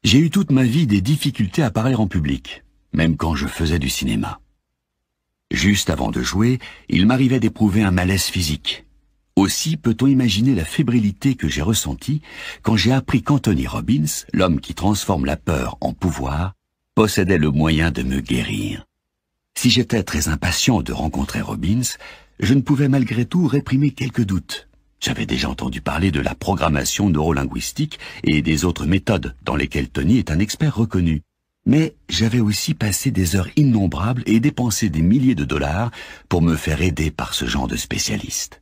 J'ai eu toute ma vie des difficultés à parler en public, même quand je faisais du cinéma. Juste avant de jouer, il m'arrivait d'éprouver un malaise physique. Aussi peut-on imaginer la fébrilité que j'ai ressentie quand j'ai appris qu'Anthony Robbins, l'homme qui transforme la peur en pouvoir, possédait le moyen de me guérir. Si j'étais très impatient de rencontrer Robbins, je ne pouvais malgré tout réprimer quelques doutes. J'avais déjà entendu parler de la programmation neurolinguistique et des autres méthodes dans lesquelles Tony est un expert reconnu. Mais j'avais aussi passé des heures innombrables et dépensé des milliers de dollars pour me faire aider par ce genre de spécialiste.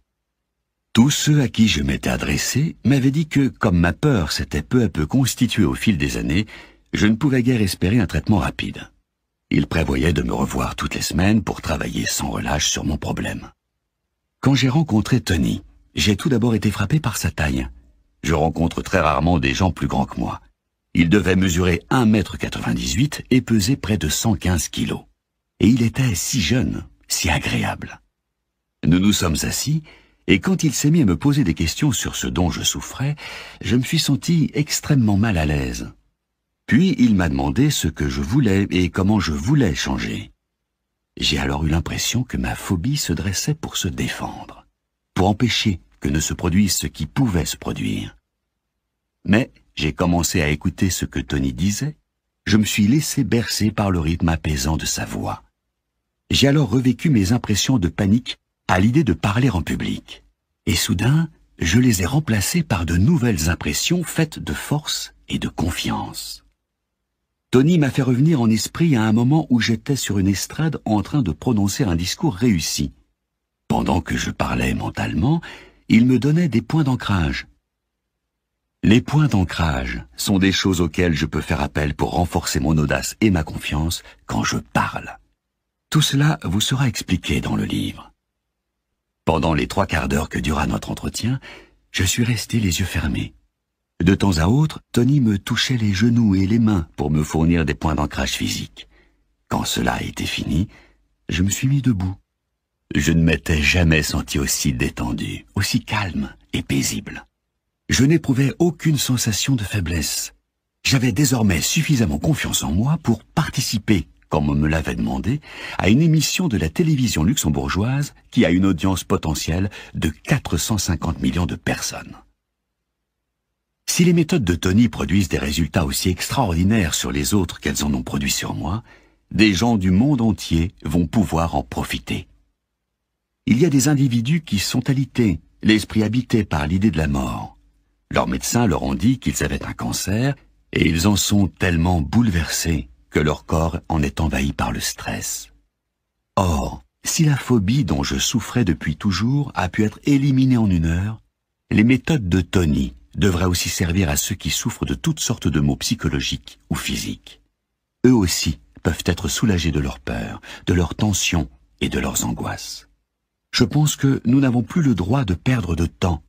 Tous ceux à qui je m'étais adressé m'avaient dit que, comme ma peur s'était peu à peu constituée au fil des années, je ne pouvais guère espérer un traitement rapide. Ils prévoyaient de me revoir toutes les semaines pour travailler sans relâche sur mon problème. Quand j'ai rencontré Tony, j'ai tout d'abord été frappé par sa taille. Je rencontre très rarement des gens plus grands que moi. Il devait mesurer 1,98 m et peser près de 115 kilos. Et il était si jeune, si agréable. Nous nous sommes assis, et quand il s'est mis à me poser des questions sur ce dont je souffrais, je me suis senti extrêmement mal à l'aise. Puis il m'a demandé ce que je voulais et comment je voulais changer. J'ai alors eu l'impression que ma phobie se dressait pour se défendre, pour empêcher que ne se produise ce qui pouvait se produire. Mais j'ai commencé à écouter ce que Tony disait, je me suis laissé bercer par le rythme apaisant de sa voix. J'ai alors revécu mes impressions de panique à l'idée de parler en public. Et soudain, je les ai remplacées par de nouvelles impressions faites de force et de confiance. Tony m'a fait revenir en esprit à un moment où j'étais sur une estrade en train de prononcer un discours réussi. Pendant que je parlais mentalement, il me donnait des points d'ancrage. Les points d'ancrage sont des choses auxquelles je peux faire appel pour renforcer mon audace et ma confiance quand je parle. Tout cela vous sera expliqué dans le livre. Pendant les 3/4 d'heure que dura notre entretien, je suis resté les yeux fermés. De temps à autre, Tony me touchait les genoux et les mains pour me fournir des points d'ancrage physique. Quand cela a été fini, je me suis mis debout. Je ne m'étais jamais senti aussi détendu, aussi calme et paisible. Je n'éprouvais aucune sensation de faiblesse. J'avais désormais suffisamment confiance en moi pour participer, comme on me l'avait demandé, à une émission de la télévision luxembourgeoise qui a une audience potentielle de 450 millions de personnes. Si les méthodes de Tony produisent des résultats aussi extraordinaires sur les autres qu'elles en ont produit sur moi, des gens du monde entier vont pouvoir en profiter. Il y a des individus qui sont alités, l'esprit habité par l'idée de la mort. Leurs médecins leur ont dit qu'ils avaient un cancer et ils en sont tellement bouleversés que leur corps en est envahi par le stress. Or, si la phobie dont je souffrais depuis toujours a pu être éliminée en 1 heure, les méthodes de Tony devraient aussi servir à ceux qui souffrent de toutes sortes de maux psychologiques ou physiques. Eux aussi peuvent être soulagés de leur peur, de leurs tensions et de leurs angoisses. Je pense que nous n'avons plus le droit de perdre de temps.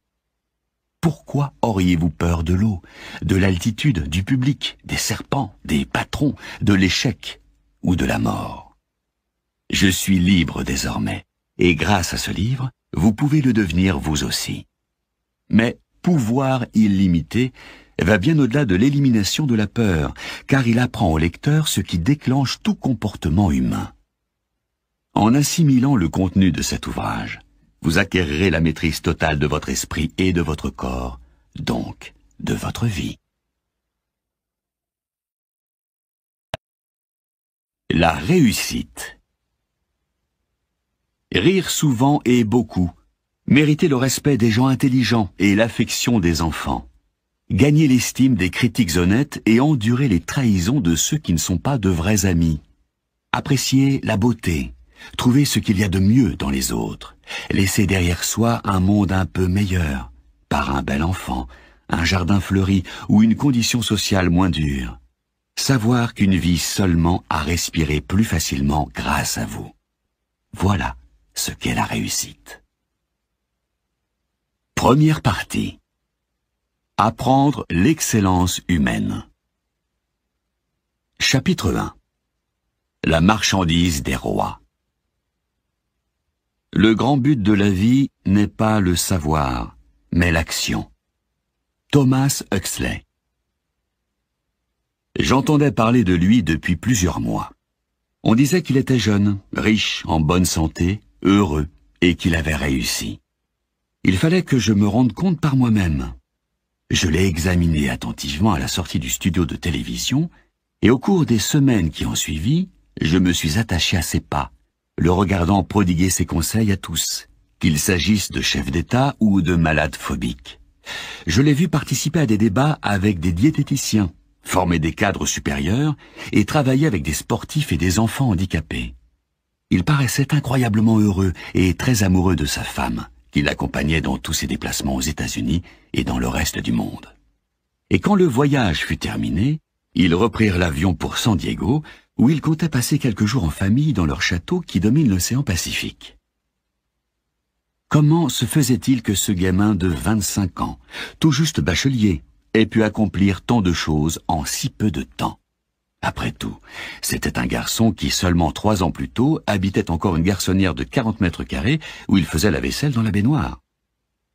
Pourquoi auriez-vous peur de l'eau, de l'altitude, du public, des serpents, des patrons, de l'échec ou de la mort? Je suis libre désormais, et grâce à ce livre, vous pouvez le devenir vous aussi. Mais pouvoir illimité va bien au-delà de l'élimination de la peur, car il apprend au lecteur ce qui déclenche tout comportement humain. En assimilant le contenu de cet ouvrage, vous acquérirez la maîtrise totale de votre esprit et de votre corps, donc de votre vie. La réussite. Rire souvent et beaucoup, mériter le respect des gens intelligents et l'affection des enfants, gagner l'estime des critiques honnêtes et endurer les trahisons de ceux qui ne sont pas de vrais amis, apprécier la beauté, trouver ce qu'il y a de mieux dans les autres, laisser derrière soi un monde un peu meilleur, par un bel enfant, un jardin fleuri ou une condition sociale moins dure. Savoir qu'une vie seulement a respiré plus facilement grâce à vous. Voilà ce qu'est la réussite. Première partie. Apprendre l'excellence humaine. Chapitre 1. La marchandise des rois. Le grand but de la vie n'est pas le savoir, mais l'action. Thomas Huxley. J'entendais parler de lui depuis plusieurs mois. On disait qu'il était jeune, riche, en bonne santé, heureux, et qu'il avait réussi. Il fallait que je me rende compte par moi-même. Je l'ai examiné attentivement à la sortie du studio de télévision, et au cours des semaines qui ont suivi, je me suis attaché à ses pas, le regardant prodiguer ses conseils à tous, qu'il s'agisse de chefs d'État ou de malades phobiques. Je l'ai vu participer à des débats avec des diététiciens, former des cadres supérieurs et travailler avec des sportifs et des enfants handicapés. Il paraissait incroyablement heureux et très amoureux de sa femme, qui l'accompagnait dans tous ses déplacements aux États-Unis et dans le reste du monde. Et quand le voyage fut terminé, ils reprirent l'avion pour San Diego, où ils comptaient passer quelques jours en famille dans leur château qui domine l'océan Pacifique. Comment se faisait-il que ce gamin de 25 ans, tout juste bachelier, ait pu accomplir tant de choses en si peu de temps? Après tout, c'était un garçon qui, seulement 3 ans plus tôt, habitait encore une garçonnière de 40 mètres carrés où il faisait la vaisselle dans la baignoire.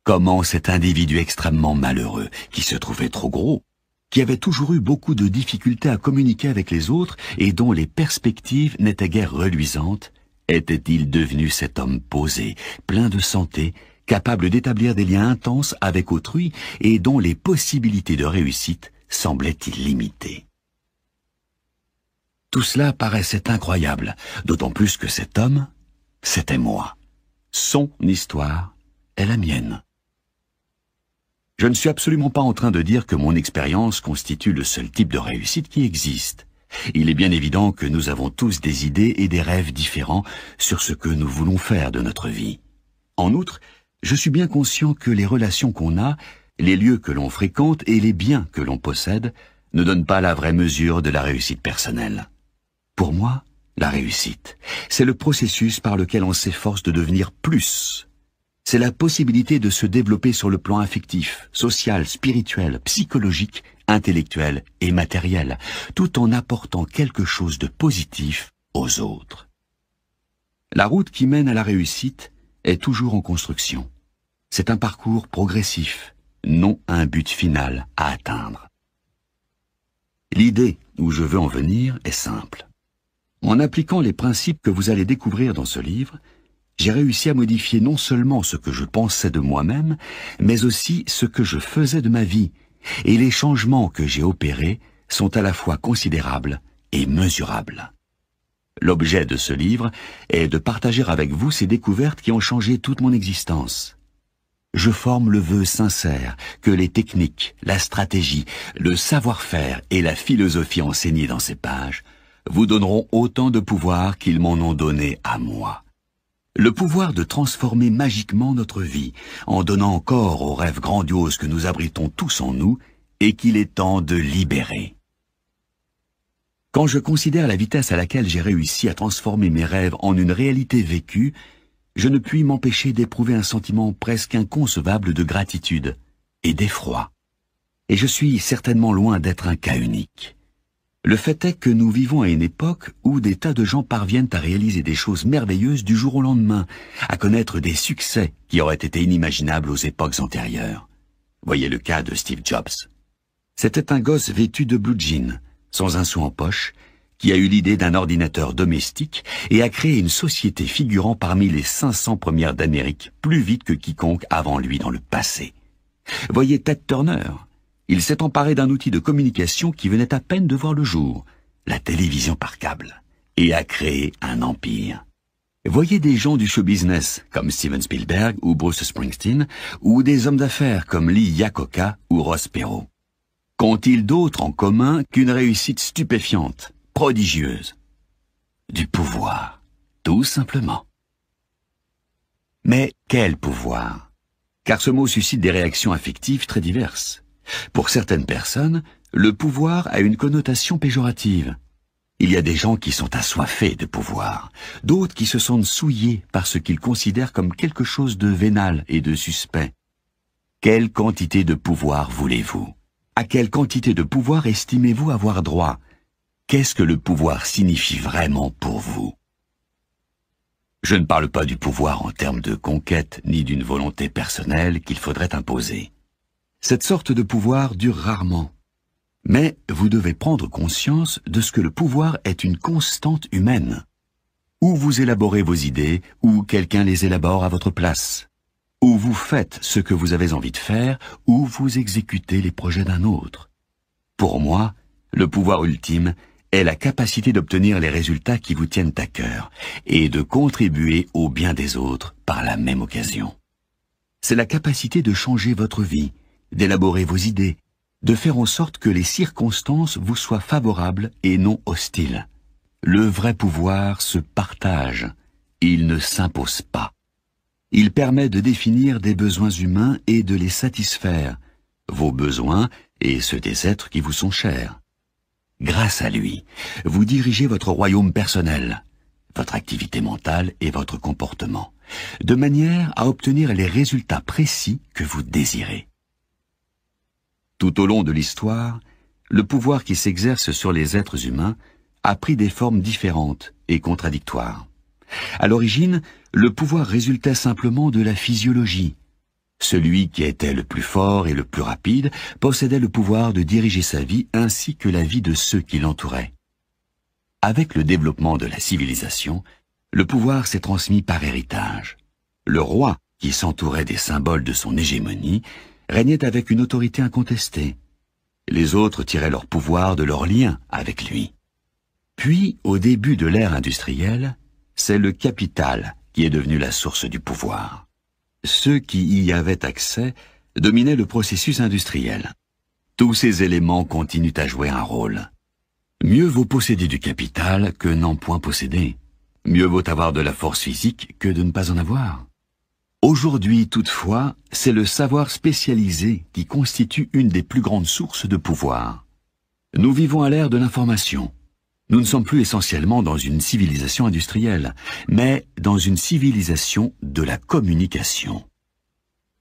Comment cet individu extrêmement malheureux, qui se trouvait trop gros, qui avait toujours eu beaucoup de difficultés à communiquer avec les autres et dont les perspectives n'étaient guère reluisantes, était-il devenu cet homme posé, plein de santé, capable d'établir des liens intenses avec autrui et dont les possibilités de réussite semblaient illimitées? Tout cela paraissait incroyable, d'autant plus que cet homme, c'était moi. Son histoire est la mienne. Je ne suis absolument pas en train de dire que mon expérience constitue le seul type de réussite qui existe. Il est bien évident que nous avons tous des idées et des rêves différents sur ce que nous voulons faire de notre vie. En outre, je suis bien conscient que les relations qu'on a, les lieux que l'on fréquente et les biens que l'on possède ne donnent pas la vraie mesure de la réussite personnelle. Pour moi, la réussite, c'est le processus par lequel on s'efforce de devenir plus. C'est la possibilité de se développer sur le plan affectif, social, spirituel, psychologique, intellectuel et matériel, tout en apportant quelque chose de positif aux autres. La route qui mène à la réussite est toujours en construction. C'est un parcours progressif, non un but final à atteindre. L'idée où je veux en venir est simple. En appliquant les principes que vous allez découvrir dans ce livre, j'ai réussi à modifier non seulement ce que je pensais de moi-même, mais aussi ce que je faisais de ma vie, et les changements que j'ai opérés sont à la fois considérables et mesurables. L'objet de ce livre est de partager avec vous ces découvertes qui ont changé toute mon existence. Je forme le vœu sincère que les techniques, la stratégie, le savoir-faire et la philosophie enseignée dans ces pages vous donneront autant de pouvoir qu'ils m'en ont donné à moi. Le pouvoir de transformer magiquement notre vie, en donnant corps aux rêves grandioses que nous abritons tous en nous et qu'il est temps de libérer. Quand je considère la vitesse à laquelle j'ai réussi à transformer mes rêves en une réalité vécue, je ne puis m'empêcher d'éprouver un sentiment presque inconcevable de gratitude et d'effroi. Et je suis certainement loin d'être un cas unique. Le fait est que nous vivons à une époque où des tas de gens parviennent à réaliser des choses merveilleuses du jour au lendemain, à connaître des succès qui auraient été inimaginables aux époques antérieures. Voyez le cas de Steve Jobs. C'était un gosse vêtu de blue jeans, sans un sou en poche, qui a eu l'idée d'un ordinateur domestique et a créé une société figurant parmi les 500 premières d'Amérique plus vite que quiconque avant lui dans le passé. Voyez Ted Turner. Il s'est emparé d'un outil de communication qui venait à peine de voir le jour, la télévision par câble, et a créé un empire. Voyez des gens du show business comme Steven Spielberg ou Bruce Springsteen, ou des hommes d'affaires comme Lee Iacocca ou Ross Perot. Qu'ont-ils d'autre en commun qu'une réussite stupéfiante, prodigieuse? Du pouvoir, tout simplement. Mais quel pouvoir? Car ce mot suscite des réactions affectives très diverses. Pour certaines personnes, le pouvoir a une connotation péjorative. Il y a des gens qui sont assoiffés de pouvoir, d'autres qui se sentent souillés par ce qu'ils considèrent comme quelque chose de vénal et de suspect. Quelle quantité de pouvoir voulez-vous? À quelle quantité de pouvoir estimez-vous avoir droit? Qu'est-ce que le pouvoir signifie vraiment pour vous? Je ne parle pas du pouvoir en termes de conquête ni d'une volonté personnelle qu'il faudrait imposer. Cette sorte de pouvoir dure rarement. Mais vous devez prendre conscience de ce que le pouvoir est une constante humaine. Ou vous élaborez vos idées, ou quelqu'un les élabore à votre place. Ou vous faites ce que vous avez envie de faire, ou vous exécutez les projets d'un autre. Pour moi, le pouvoir ultime est la capacité d'obtenir les résultats qui vous tiennent à cœur et de contribuer au bien des autres par la même occasion. C'est la capacité de changer votre vie, d'élaborer vos idées, de faire en sorte que les circonstances vous soient favorables et non hostiles. Le vrai pouvoir se partage, il ne s'impose pas. Il permet de définir des besoins humains et de les satisfaire, vos besoins et ceux des êtres qui vous sont chers. Grâce à lui, vous dirigez votre royaume personnel, votre activité mentale et votre comportement, de manière à obtenir les résultats précis que vous désirez. Tout au long de l'histoire, le pouvoir qui s'exerce sur les êtres humains a pris des formes différentes et contradictoires. À l'origine, le pouvoir résultait simplement de la physiologie. Celui qui était le plus fort et le plus rapide possédait le pouvoir de diriger sa vie ainsi que la vie de ceux qui l'entouraient. Avec le développement de la civilisation, le pouvoir s'est transmis par héritage. Le roi, qui s'entourait des symboles de son hégémonie, régnait avec une autorité incontestée. Les autres tiraient leur pouvoir de leur lien avec lui. Puis, au début de l'ère industrielle, c'est le capital qui est devenu la source du pouvoir. Ceux qui y avaient accès dominaient le processus industriel. Tous ces éléments continuent à jouer un rôle. Mieux vaut posséder du capital que n'en point posséder. Mieux vaut avoir de la force physique que de ne pas en avoir. Aujourd'hui, toutefois, c'est le savoir spécialisé qui constitue une des plus grandes sources de pouvoir. Nous vivons à l'ère de l'information. Nous ne sommes plus essentiellement dans une civilisation industrielle, mais dans une civilisation de la communication.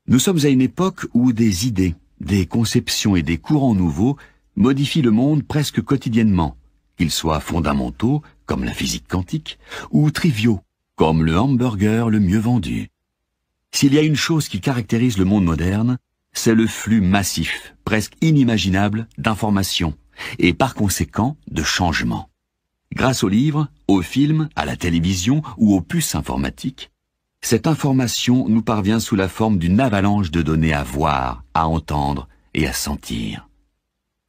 Nous sommes à une époque où des idées, des conceptions et des courants nouveaux modifient le monde presque quotidiennement, qu'ils soient fondamentaux, comme la physique quantique, ou triviaux, comme le hamburger le mieux vendu. S'il y a une chose qui caractérise le monde moderne, c'est le flux massif, presque inimaginable, d'informations, et par conséquent de changements. Grâce aux livres, aux films, à la télévision ou aux puces informatiques, cette information nous parvient sous la forme d'une avalanche de données à voir, à entendre et à sentir.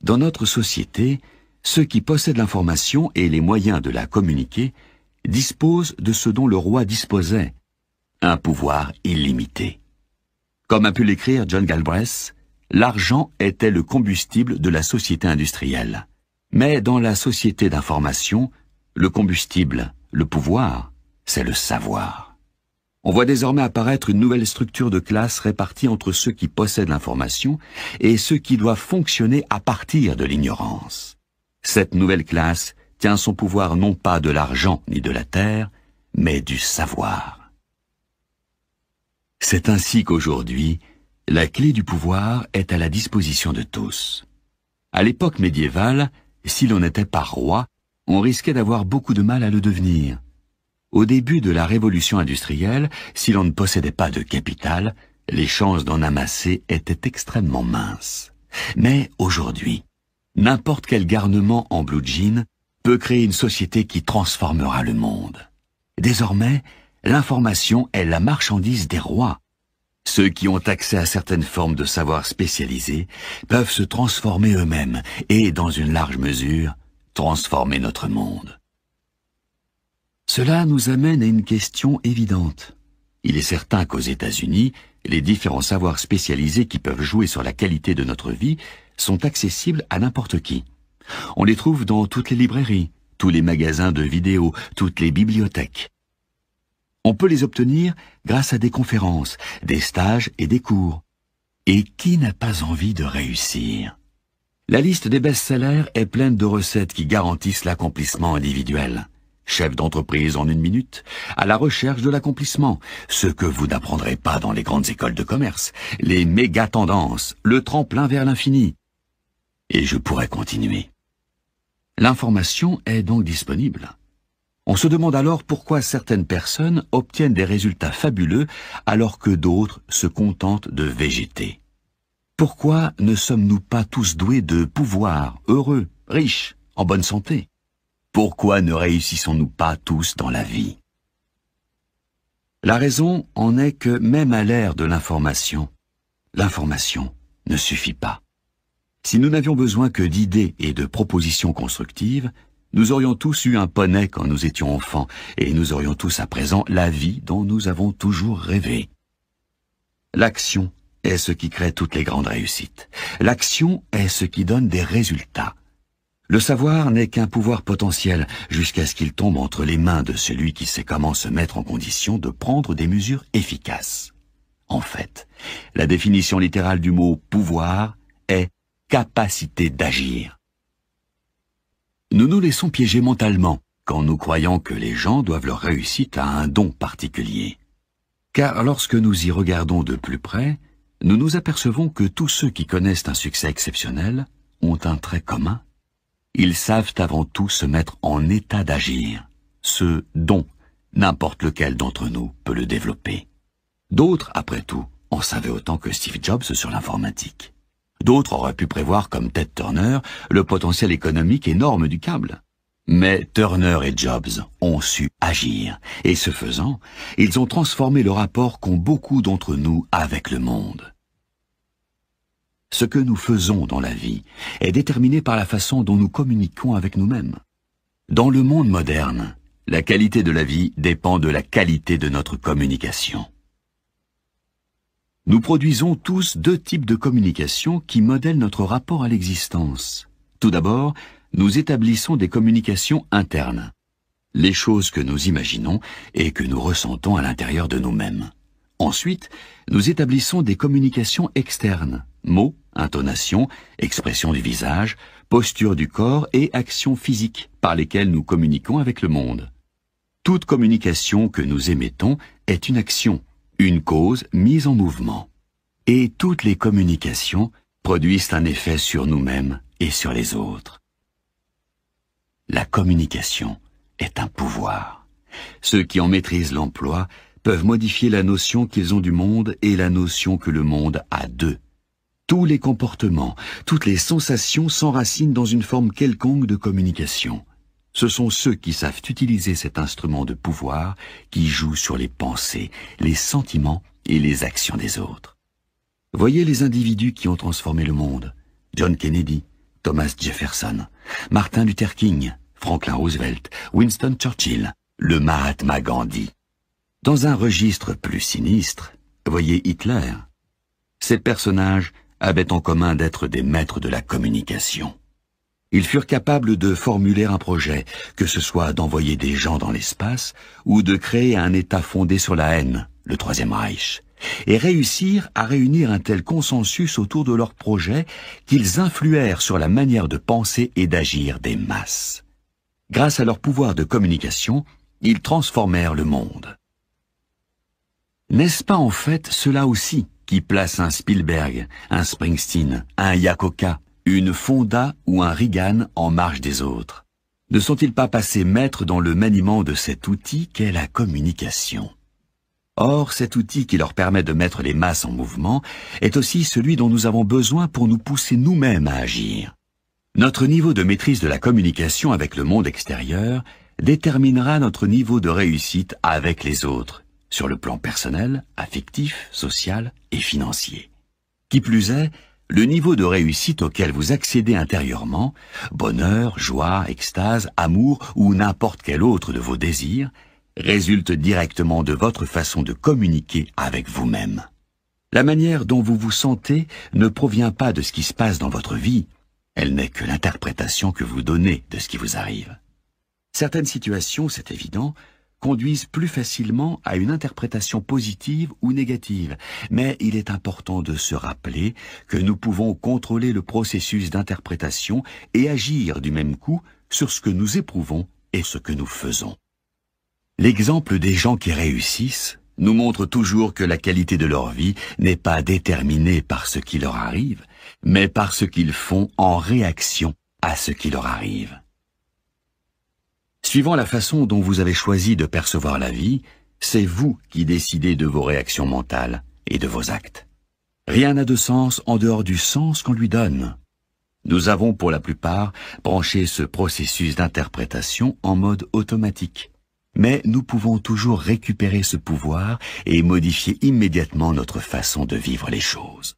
Dans notre société, ceux qui possèdent l'information et les moyens de la communiquer disposent de ce dont le roi disposait, un pouvoir illimité. Comme a pu l'écrire John Galbraith, l'argent était le combustible de la société industrielle. Mais dans la société d'information, le combustible, le pouvoir, c'est le savoir. On voit désormais apparaître une nouvelle structure de classe répartie entre ceux qui possèdent l'information et ceux qui doivent fonctionner à partir de l'ignorance. Cette nouvelle classe tient son pouvoir non pas de l'argent ni de la terre, mais du savoir. C'est ainsi qu'aujourd'hui, la clé du pouvoir est à la disposition de tous. À l'époque médiévale, si l'on n'était pas roi, on risquait d'avoir beaucoup de mal à le devenir. Au début de la révolution industrielle, si l'on ne possédait pas de capital, les chances d'en amasser étaient extrêmement minces. Mais aujourd'hui, n'importe quel garnement en blue jean peut créer une société qui transformera le monde. Désormais, l'information est la marchandise des rois. Ceux qui ont accès à certaines formes de savoir spécialisés peuvent se transformer eux-mêmes et, dans une large mesure, transformer notre monde. Cela nous amène à une question évidente. Il est certain qu'aux États-Unis, les différents savoirs spécialisés qui peuvent jouer sur la qualité de notre vie sont accessibles à n'importe qui. On les trouve dans toutes les librairies, tous les magasins de vidéos, toutes les bibliothèques. On peut les obtenir grâce à des conférences, des stages et des cours. Et qui n'a pas envie de réussir? La liste des best-sellers est pleine de recettes qui garantissent l'accomplissement individuel. Chef d'entreprise en 1 minute, à la recherche de l'accomplissement, ce que vous n'apprendrez pas dans les grandes écoles de commerce, les méga-tendances, le tremplin vers l'infini. Et je pourrais continuer. L'information est donc disponible. On se demande alors pourquoi certaines personnes obtiennent des résultats fabuleux alors que d'autres se contentent de végéter. Pourquoi ne sommes-nous pas tous doués de pouvoir, heureux, riches, en bonne santé? Pourquoi ne réussissons-nous pas tous dans la vie? La raison en est que même à l'ère de l'information ne suffit pas. Si nous n'avions besoin que d'idées et de propositions constructives, nous aurions tous eu un poney quand nous étions enfants, et nous aurions tous à présent la vie dont nous avons toujours rêvé. L'action est ce qui crée toutes les grandes réussites. L'action est ce qui donne des résultats. Le savoir n'est qu'un pouvoir potentiel jusqu'à ce qu'il tombe entre les mains de celui qui sait comment se mettre en condition de prendre des mesures efficaces. En fait, la définition littérale du mot « pouvoir » est « capacité d'agir ». Nous nous laissons piéger mentalement quand nous croyons que les gens doivent leur réussite à un don particulier. Car lorsque nous y regardons de plus près, nous nous apercevons que tous ceux qui connaissent un succès exceptionnel ont un trait commun. Ils savent avant tout se mettre en état d'agir. Ce don, n'importe lequel d'entre nous peut le développer. D'autres, après tout, en savaient autant que Steve Jobs sur l'informatique. D'autres auraient pu prévoir, comme Ted Turner, le potentiel économique énorme du câble. Mais Turner et Jobs ont su agir, et ce faisant, ils ont transformé le rapport qu'ont beaucoup d'entre nous avec le monde. Ce que nous faisons dans la vie est déterminé par la façon dont nous communiquons avec nous-mêmes. Dans le monde moderne, la qualité de la vie dépend de la qualité de notre communication. Nous produisons tous deux types de communication qui modèlent notre rapport à l'existence. Tout d'abord, nous établissons des communications internes, les choses que nous imaginons et que nous ressentons à l'intérieur de nous-mêmes. Ensuite, nous établissons des communications externes, mots, intonations, expressions du visage, posture du corps et actions physiques par lesquelles nous communiquons avec le monde. Toute communication que nous émettons est une action, une cause mise en mouvement. Et toutes les communications produisent un effet sur nous-mêmes et sur les autres. La communication est un pouvoir. Ceux qui en maîtrisent l'emploi peuvent modifier la notion qu'ils ont du monde et la notion que le monde a d'eux. Tous les comportements, toutes les sensations s'enracinent dans une forme quelconque de communication. Ce sont ceux qui savent utiliser cet instrument de pouvoir qui jouent sur les pensées, les sentiments et les actions des autres. Voyez les individus qui ont transformé le monde. John Kennedy, Thomas Jefferson, Martin Luther King, Franklin Roosevelt, Winston Churchill, le Mahatma Gandhi. Dans un registre plus sinistre, voyez Hitler. Ces personnages avaient en commun d'être des maîtres de la communication. Ils furent capables de formuler un projet, que ce soit d'envoyer des gens dans l'espace ou de créer un État fondé sur la haine, le Troisième Reich, et réussir à réunir un tel consensus autour de leur projet qu'ils influèrent sur la manière de penser et d'agir des masses. Grâce à leur pouvoir de communication, ils transformèrent le monde. N'est-ce pas en fait cela aussi qui place un Spielberg, un Springsteen, un Iacocca, une Fonda ou un Reagan en marge des autres? Ne sont-ils pas passés maîtres dans le maniement de cet outil qu'est la communication? Or, cet outil qui leur permet de mettre les masses en mouvement est aussi celui dont nous avons besoin pour nous pousser nous-mêmes à agir. Notre niveau de maîtrise de la communication avec le monde extérieur déterminera notre niveau de réussite avec les autres, sur le plan personnel, affectif, social et financier. Qui plus est, le niveau de réussite auquel vous accédez intérieurement, bonheur, joie, extase, amour ou n'importe quel autre de vos désirs, résulte directement de votre façon de communiquer avec vous-même. La manière dont vous vous sentez ne provient pas de ce qui se passe dans votre vie, elle n'est que l'interprétation que vous donnez de ce qui vous arrive. Certaines situations, c'est évident, conduisent plus facilement à une interprétation positive ou négative, mais il est important de se rappeler que nous pouvons contrôler le processus d'interprétation et agir du même coup sur ce que nous éprouvons et ce que nous faisons. L'exemple des gens qui réussissent nous montre toujours que la qualité de leur vie n'est pas déterminée par ce qui leur arrive, mais par ce qu'ils font en réaction à ce qui leur arrive. Suivant la façon dont vous avez choisi de percevoir la vie, c'est vous qui décidez de vos réactions mentales et de vos actes. Rien n'a de sens en dehors du sens qu'on lui donne. Nous avons pour la plupart branché ce processus d'interprétation en mode automatique. Mais nous pouvons toujours récupérer ce pouvoir et modifier immédiatement notre façon de vivre les choses.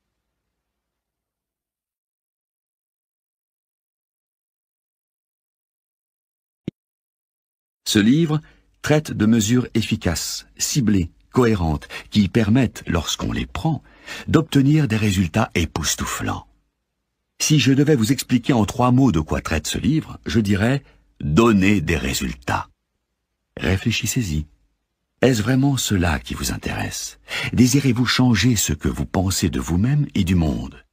Ce livre traite de mesures efficaces, ciblées, cohérentes, qui permettent, lorsqu'on les prend, d'obtenir des résultats époustouflants. Si je devais vous expliquer en 3 mots de quoi traite ce livre, je dirais « donner des résultats ». Réfléchissez-y. Est-ce vraiment cela qui vous intéresse? Désirez-vous changer ce que vous pensez de vous-même et du monde?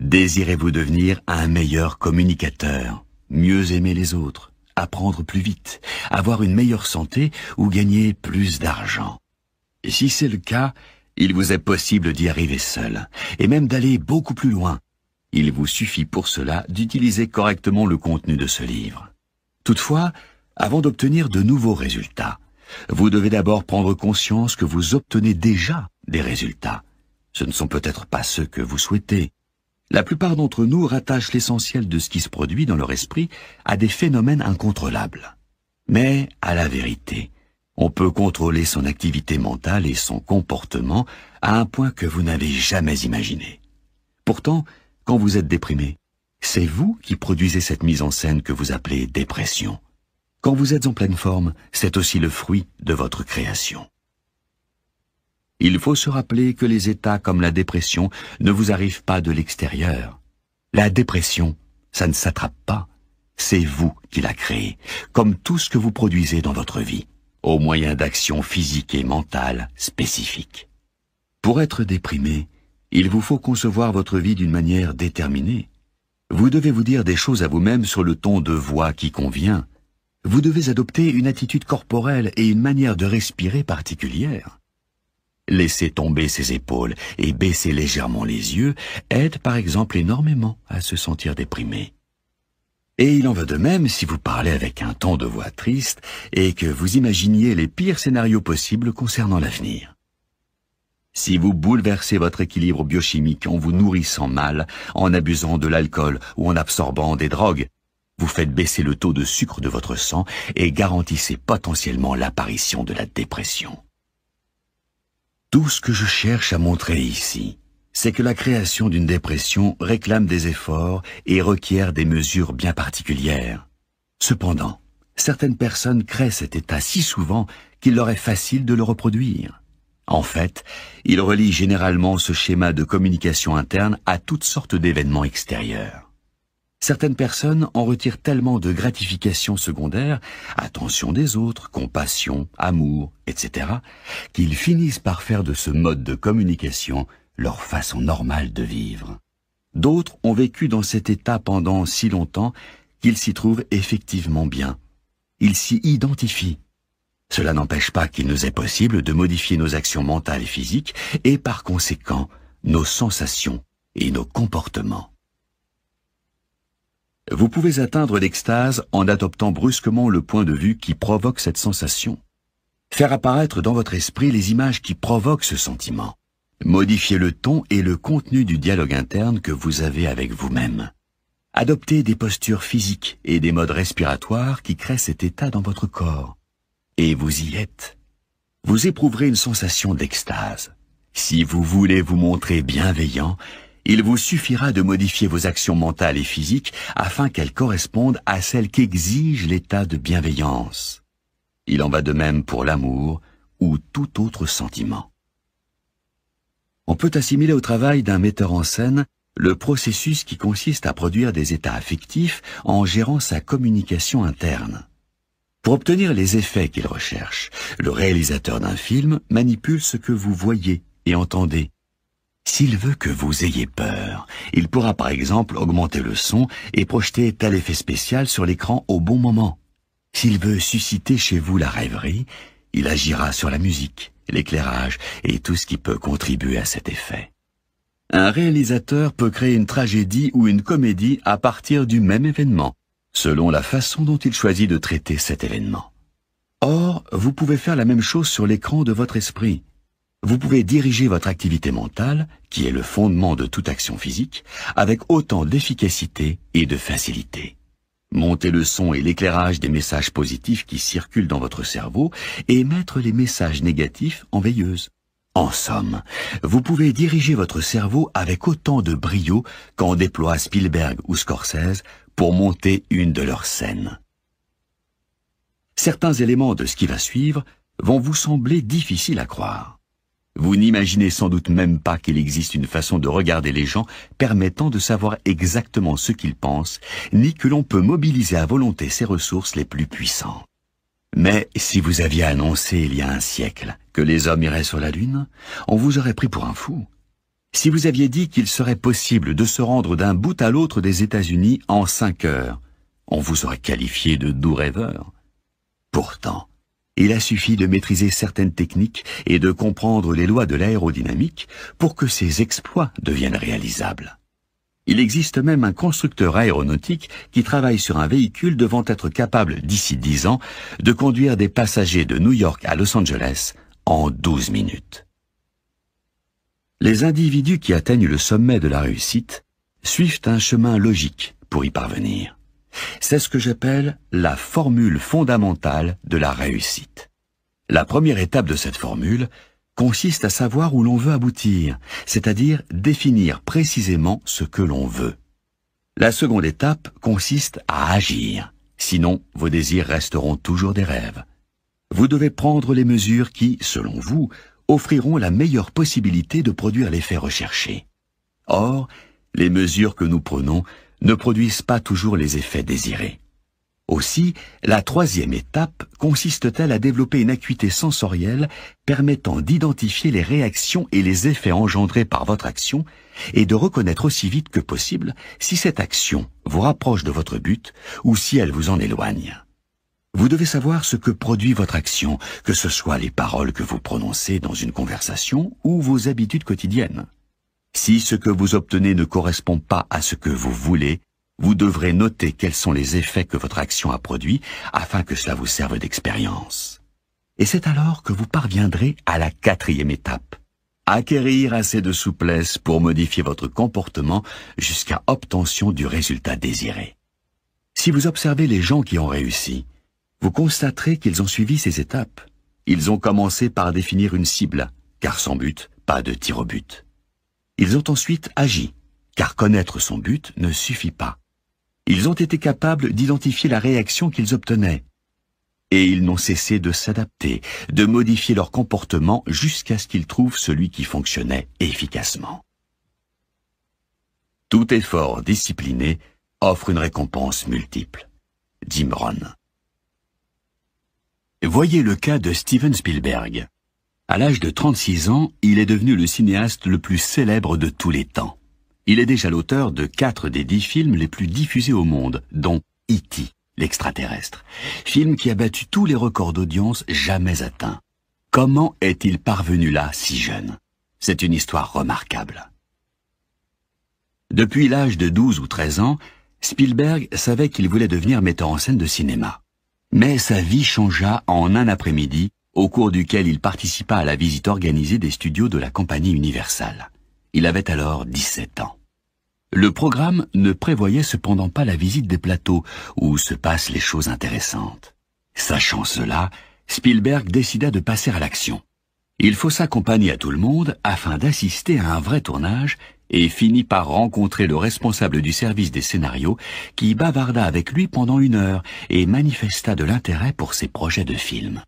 Désirez-vous devenir un meilleur communicateur, mieux aimer les autres, apprendre plus vite, avoir une meilleure santé ou gagner plus d'argent? Et si c'est le cas, il vous est possible d'y arriver seul, et même d'aller beaucoup plus loin. Il vous suffit pour cela d'utiliser correctement le contenu de ce livre. Toutefois, avant d'obtenir de nouveaux résultats, vous devez d'abord prendre conscience que vous obtenez déjà des résultats. Ce ne sont peut-être pas ceux que vous souhaitez. La plupart d'entre nous rattachent l'essentiel de ce qui se produit dans leur esprit à des phénomènes incontrôlables. Mais, à la vérité, on peut contrôler son activité mentale et son comportement à un point que vous n'avez jamais imaginé. Pourtant, quand vous êtes déprimé, c'est vous qui produisez cette mise en scène que vous appelez dépression. Quand vous êtes en pleine forme, c'est aussi le fruit de votre création. Il faut se rappeler que les états comme la dépression ne vous arrivent pas de l'extérieur. La dépression, ça ne s'attrape pas. C'est vous qui la créez, comme tout ce que vous produisez dans votre vie, au moyen d'actions physiques et mentales spécifiques. Pour être déprimé, il vous faut concevoir votre vie d'une manière déterminée. Vous devez vous dire des choses à vous-même sur le ton de voix qui convient. Vous devez adopter une attitude corporelle et une manière de respirer particulière. Laisser tomber ses épaules et baisser légèrement les yeux aide par exemple énormément à se sentir déprimé. Et il en va de même si vous parlez avec un ton de voix triste et que vous imaginiez les pires scénarios possibles concernant l'avenir. Si vous bouleversez votre équilibre biochimique en vous nourrissant mal, en abusant de l'alcool ou en absorbant des drogues, vous faites baisser le taux de sucre de votre sang et garantissez potentiellement l'apparition de la dépression. Tout ce que je cherche à montrer ici, c'est que la création d'une dépression réclame des efforts et requiert des mesures bien particulières. Cependant, certaines personnes créent cet état si souvent qu'il leur est facile de le reproduire. En fait, ils relient généralement ce schéma de communication interne à toutes sortes d'événements extérieurs. Certaines personnes en retirent tellement de gratification secondaire, attention des autres, compassion, amour, etc., qu'ils finissent par faire de ce mode de communication leur façon normale de vivre. D'autres ont vécu dans cet état pendant si longtemps qu'ils s'y trouvent effectivement bien. Ils s'y identifient. Cela n'empêche pas qu'il nous est possible de modifier nos actions mentales et physiques et par conséquent nos sensations et nos comportements. Vous pouvez atteindre l'extase en adoptant brusquement le point de vue qui provoque cette sensation. Faire apparaître dans votre esprit les images qui provoquent ce sentiment. Modifier le ton et le contenu du dialogue interne que vous avez avec vous-même. Adoptez des postures physiques et des modes respiratoires qui créent cet état dans votre corps. Et vous y êtes. Vous éprouverez une sensation d'extase. Si vous voulez vous montrer bienveillant, il vous suffira de modifier vos actions mentales et physiques afin qu'elles correspondent à celles qu'exige l'état de bienveillance. Il en va de même pour l'amour ou tout autre sentiment. On peut assimiler au travail d'un metteur en scène le processus qui consiste à produire des états affectifs en gérant sa communication interne. Pour obtenir les effets qu'il recherche, le réalisateur d'un film manipule ce que vous voyez et entendez. S'il veut que vous ayez peur, il pourra par exemple augmenter le son et projeter tel effet spécial sur l'écran au bon moment. S'il veut susciter chez vous la rêverie, il agira sur la musique, l'éclairage et tout ce qui peut contribuer à cet effet. Un réalisateur peut créer une tragédie ou une comédie à partir du même événement, selon la façon dont il choisit de traiter cet événement. Or, vous pouvez faire la même chose sur l'écran de votre esprit. vous pouvez diriger votre activité mentale, qui est le fondement de toute action physique, avec autant d'efficacité et de facilité. Monter le son et l'éclairage des messages positifs qui circulent dans votre cerveau et mettre les messages négatifs en veilleuse. En somme, vous pouvez diriger votre cerveau avec autant de brio qu'en déploie Spielberg ou Scorsese pour monter une de leurs scènes. Certains éléments de ce qui va suivre vont vous sembler difficiles à croire. Vous n'imaginez sans doute même pas qu'il existe une façon de regarder les gens permettant de savoir exactement ce qu'ils pensent, ni que l'on peut mobiliser à volonté ses ressources les plus puissantes. Mais si vous aviez annoncé il y a un siècle que les hommes iraient sur la Lune, on vous aurait pris pour un fou. Si vous aviez dit qu'il serait possible de se rendre d'un bout à l'autre des États-Unis en 5 heures, on vous aurait qualifié de doux rêveur. Pourtant, il a suffi de maîtriser certaines techniques et de comprendre les lois de l'aérodynamique pour que ces exploits deviennent réalisables. Il existe même un constructeur aéronautique qui travaille sur un véhicule devant être capable, d'ici 10 ans, de conduire des passagers de New York à Los Angeles en 12 minutes. Les individus qui atteignent le sommet de la réussite suivent un chemin logique pour y parvenir. C'est ce que j'appelle la formule fondamentale de la réussite. La première étape de cette formule consiste à savoir où l'on veut aboutir, c'est-à-dire définir précisément ce que l'on veut. La seconde étape consiste à agir, sinon vos désirs resteront toujours des rêves. Vous devez prendre les mesures qui, selon vous, offriront la meilleure possibilité de produire l'effet recherché. Or, les mesures que nous prenons ne produisent pas toujours les effets désirés. Aussi, la troisième étape consiste-t-elle à développer une acuité sensorielle permettant d'identifier les réactions et les effets engendrés par votre action et de reconnaître aussi vite que possible si cette action vous rapproche de votre but ou si elle vous en éloigne. Vous devez savoir ce que produit votre action, que ce soit les paroles que vous prononcez dans une conversation ou vos habitudes quotidiennes. Si ce que vous obtenez ne correspond pas à ce que vous voulez, vous devrez noter quels sont les effets que votre action a produits afin que cela vous serve d'expérience. Et c'est alors que vous parviendrez à la quatrième étape. Acquérir assez de souplesse pour modifier votre comportement jusqu'à obtention du résultat désiré. Si vous observez les gens qui ont réussi, vous constaterez qu'ils ont suivi ces étapes. Ils ont commencé par définir une cible, car sans but, pas de tir au but. Ils ont ensuite agi, car connaître son but ne suffit pas. Ils ont été capables d'identifier la réaction qu'ils obtenaient. Et ils n'ont cessé de s'adapter, de modifier leur comportement jusqu'à ce qu'ils trouvent celui qui fonctionnait efficacement. Tout effort discipliné offre une récompense multiple. Jim Rohn. Voyez le cas de Steven Spielberg. À l'âge de 36 ans, il est devenu le cinéaste le plus célèbre de tous les temps. Il est déjà l'auteur de 4 des 10 films les plus diffusés au monde, dont E.T., l'extraterrestre, film qui a battu tous les records d'audience jamais atteints. Comment est-il parvenu là si jeune? C'est une histoire remarquable. Depuis l'âge de 12 ou 13 ans, Spielberg savait qu'il voulait devenir metteur en scène de cinéma. Mais sa vie changea en un après-midi, au cours duquel il participa à la visite organisée des studios de la compagnie Universal. Il avait alors 17 ans. Le programme ne prévoyait cependant pas la visite des plateaux où se passent les choses intéressantes. Sachant cela, Spielberg décida de passer à l'action. Il faut s'accompagner à tout le monde afin d'assister à un vrai tournage et finit par rencontrer le responsable du service des scénarios qui bavarda avec lui pendant 1 heure et manifesta de l'intérêt pour ses projets de film.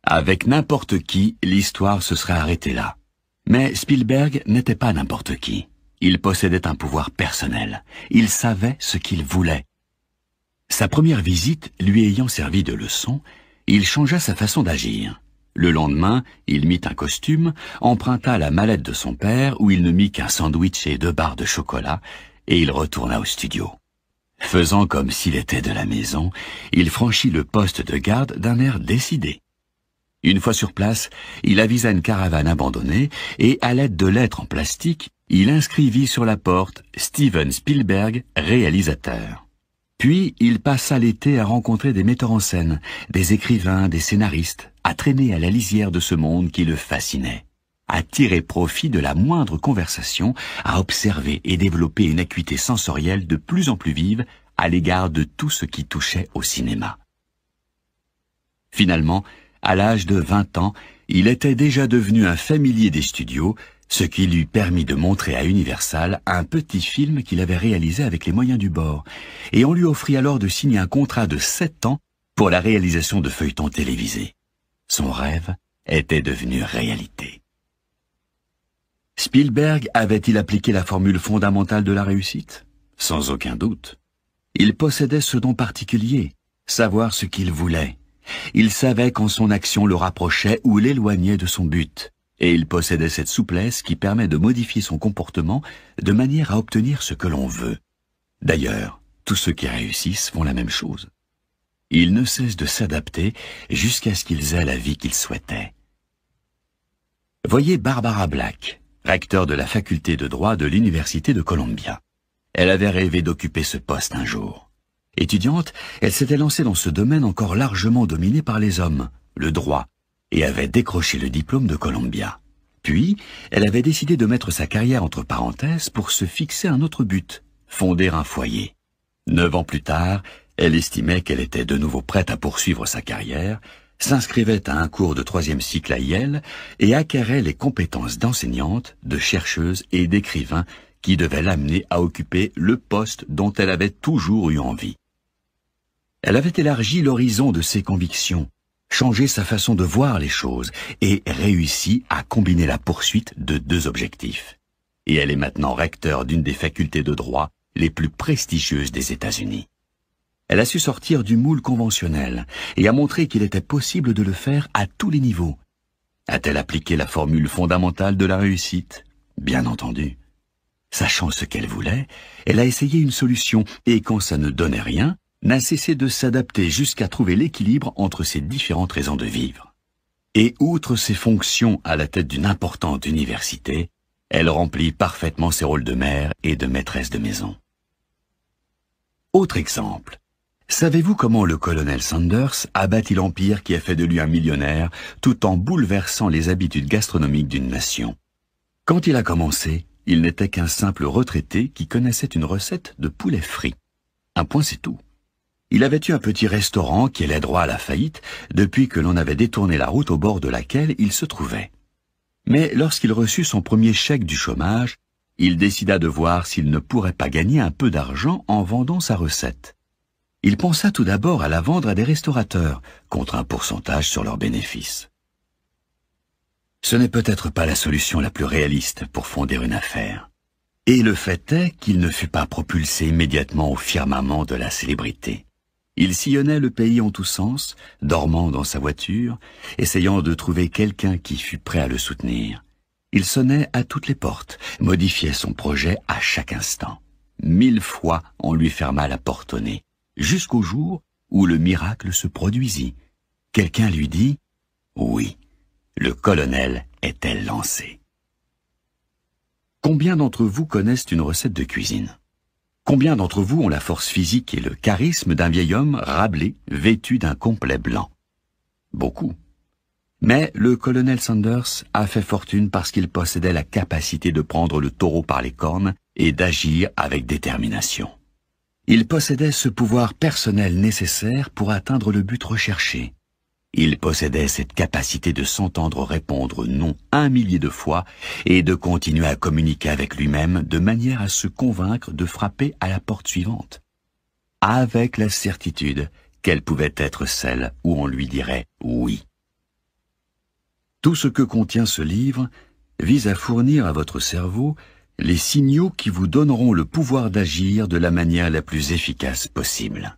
Avec n'importe qui, l'histoire se serait arrêtée là. Mais Spielberg n'était pas n'importe qui. Il possédait un pouvoir personnel. Il savait ce qu'il voulait. Sa première visite lui ayant servi de leçon, il changea sa façon d'agir. Le lendemain, il mit un costume, emprunta la mallette de son père où il ne mit qu'un sandwich et 2 barres de chocolat, et il retourna au studio. Faisant comme s'il était de la maison, il franchit le poste de garde d'un air décidé. Une fois sur place, il avisa une caravane abandonnée et, à l'aide de lettres en plastique, il inscrivit sur la porte « Steven Spielberg, réalisateur ». Puis, il passa l'été à rencontrer des metteurs en scène, des écrivains, des scénaristes, à traîner à la lisière de ce monde qui le fascinait, à tirer profit de la moindre conversation, à observer et développer une acuité sensorielle de plus en plus vive à l'égard de tout ce qui touchait au cinéma. Finalement, à l'âge de 20 ans, il était déjà devenu un familier des studios, ce qui lui permit de montrer à Universal un petit film qu'il avait réalisé avec les moyens du bord, et on lui offrit alors de signer un contrat de 7 ans pour la réalisation de feuilletons télévisés. Son rêve était devenu réalité. Spielberg avait-il appliqué la formule fondamentale de la réussite? Sans aucun doute. Il possédait ce don particulier, savoir ce qu'il voulait. Il savait quand son action le rapprochait ou l'éloignait de son but, et il possédait cette souplesse qui permet de modifier son comportement de manière à obtenir ce que l'on veut. D'ailleurs, tous ceux qui réussissent font la même chose. Ils ne cessent de s'adapter jusqu'à ce qu'ils aient la vie qu'ils souhaitaient. Voyez Barbara Black, recteur de la faculté de droit de l'Université de Columbia. Elle avait rêvé d'occuper ce poste un jour. Étudiante, elle s'était lancée dans ce domaine encore largement dominé par les hommes, le droit, et avait décroché le diplôme de Columbia. Puis, elle avait décidé de mettre sa carrière entre parenthèses pour se fixer un autre but, fonder un foyer. 9 ans plus tard, elle estimait qu'elle était de nouveau prête à poursuivre sa carrière, s'inscrivait à un cours de 3e cycle à Yale et acquérait les compétences d'enseignante, de chercheuse et d'écrivain qui devaient l'amener à occuper le poste dont elle avait toujours eu envie. Elle avait élargi l'horizon de ses convictions, changé sa façon de voir les choses et réussi à combiner la poursuite de 2 objectifs. Et elle est maintenant recteure d'une des facultés de droit les plus prestigieuses des États-Unis. Elle a su sortir du moule conventionnel et a montré qu'il était possible de le faire à tous les niveaux. A-t-elle appliqué la formule fondamentale de la réussite? Bien entendu. Sachant ce qu'elle voulait, elle a essayé une solution et quand ça ne donnait rien, n'a cessé de s'adapter jusqu'à trouver l'équilibre entre ses différentes raisons de vivre. Et outre ses fonctions à la tête d'une importante université, elle remplit parfaitement ses rôles de mère et de maîtresse de maison. Autre exemple. Savez-vous comment le colonel Sanders a bâti l'empire qui a fait de lui un millionnaire tout en bouleversant les habitudes gastronomiques d'une nation? Quand il a commencé, il n'était qu'un simple retraité qui connaissait une recette de poulet frit. Un point c'est tout. Il avait eu un petit restaurant qui allait droit à la faillite depuis que l'on avait détourné la route au bord de laquelle il se trouvait. Mais lorsqu'il reçut son premier chèque du chômage, il décida de voir s'il ne pourrait pas gagner un peu d'argent en vendant sa recette. Il pensa tout d'abord à la vendre à des restaurateurs, contre un pourcentage sur leurs bénéfices. Ce n'est peut-être pas la solution la plus réaliste pour fonder une affaire. Et le fait est qu'il ne fut pas propulsé immédiatement au firmament de la célébrité. Il sillonnait le pays en tous sens, dormant dans sa voiture, essayant de trouver quelqu'un qui fût prêt à le soutenir. Il sonnait à toutes les portes, modifiait son projet à chaque instant. 1000 fois on lui ferma la porte au nez, jusqu'au jour où le miracle se produisit. Quelqu'un lui dit « Oui, le colonel était lancé ». Combien d'entre vous connaissent une recette de cuisine? Combien d'entre vous ont la force physique et le charisme d'un vieil homme râblé, vêtu d'un complet blanc? Beaucoup. Mais le colonel Sanders a fait fortune parce qu'il possédait la capacité de prendre le taureau par les cornes et d'agir avec détermination. Il possédait ce pouvoir personnel nécessaire pour atteindre le but recherché. Il possédait cette capacité de s'entendre répondre non 1 millier de fois et de continuer à communiquer avec lui-même de manière à se convaincre de frapper à la porte suivante, avec la certitude qu'elle pouvait être celle où on lui dirait oui. Tout ce que contient ce livre vise à fournir à votre cerveau les signaux qui vous donneront le pouvoir d'agir de la manière la plus efficace possible.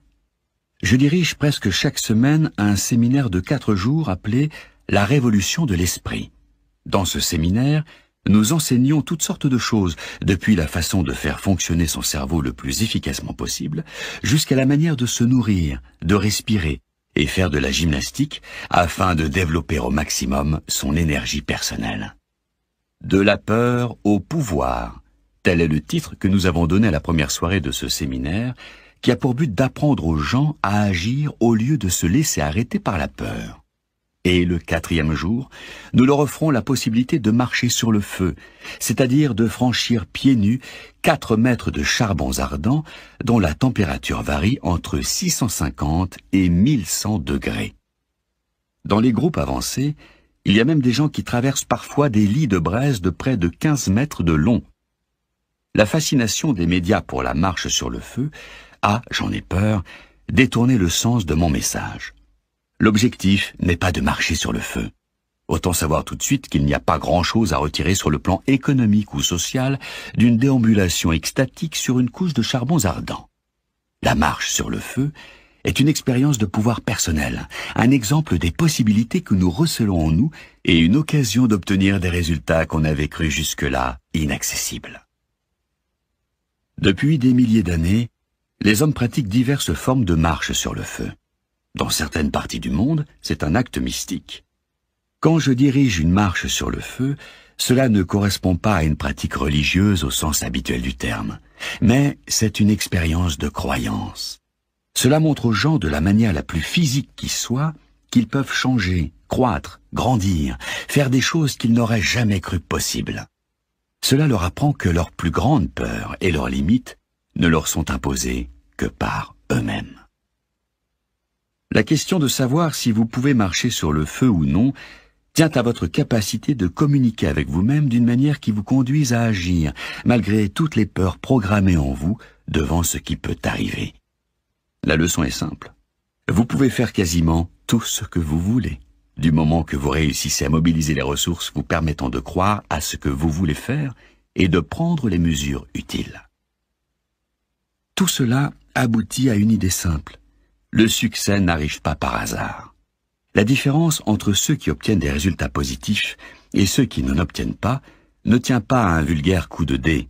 Je dirige presque chaque semaine un séminaire de 4 jours appelé « La révolution de l'esprit ». Dans ce séminaire, nous enseignons toutes sortes de choses, depuis la façon de faire fonctionner son cerveau le plus efficacement possible, jusqu'à la manière de se nourrir, de respirer et faire de la gymnastique afin de développer au maximum son énergie personnelle. De la peur au pouvoir, tel est le titre que nous avons donné à la première soirée de ce séminaire, qui a pour but d'apprendre aux gens à agir au lieu de se laisser arrêter par la peur. Et le 4e jour, nous leur offrons la possibilité de marcher sur le feu, c'est-à-dire de franchir pieds nus 4 mètres de charbons ardents dont la température varie entre 650 et 1100 degrés. Dans les groupes avancés, il y a même des gens qui traversent parfois des lits de braise de près de 15 mètres de long. La fascination des médias pour la marche sur le feu a, j'en ai peur, détourné le sens de mon message. L'objectif n'est pas de marcher sur le feu. Autant savoir tout de suite qu'il n'y a pas grand-chose à retirer sur le plan économique ou social d'une déambulation extatique sur une couche de charbons ardents. La marche sur le feu est une expérience de pouvoir personnel, un exemple des possibilités que nous recelons en nous et une occasion d'obtenir des résultats qu'on avait cru jusque-là inaccessibles. Depuis des milliers d'années, les hommes pratiquent diverses formes de marche sur le feu. Dans certaines parties du monde, c'est un acte mystique. Quand je dirige une marche sur le feu, cela ne correspond pas à une pratique religieuse au sens habituel du terme, mais c'est une expérience de croyance. Cela montre aux gens de la manière la plus physique qui soit qu'ils peuvent changer, croître, grandir, faire des choses qu'ils n'auraient jamais cru possibles. Cela leur apprend que leurs plus grandes peurs et leurs limites ne leur sont imposées que par eux-mêmes. La question de savoir si vous pouvez marcher sur le feu ou non tient à votre capacité de communiquer avec vous-même d'une manière qui vous conduise à agir, malgré toutes les peurs programmées en vous devant ce qui peut arriver. La leçon est simple. Vous pouvez faire quasiment tout ce que vous voulez, du moment que vous réussissez à mobiliser les ressources vous permettant de croire à ce que vous voulez faire et de prendre les mesures utiles. Tout cela aboutit à une idée simple. Le succès n'arrive pas par hasard. La différence entre ceux qui obtiennent des résultats positifs et ceux qui n'en obtiennent pas ne tient pas à un vulgaire coup de dé.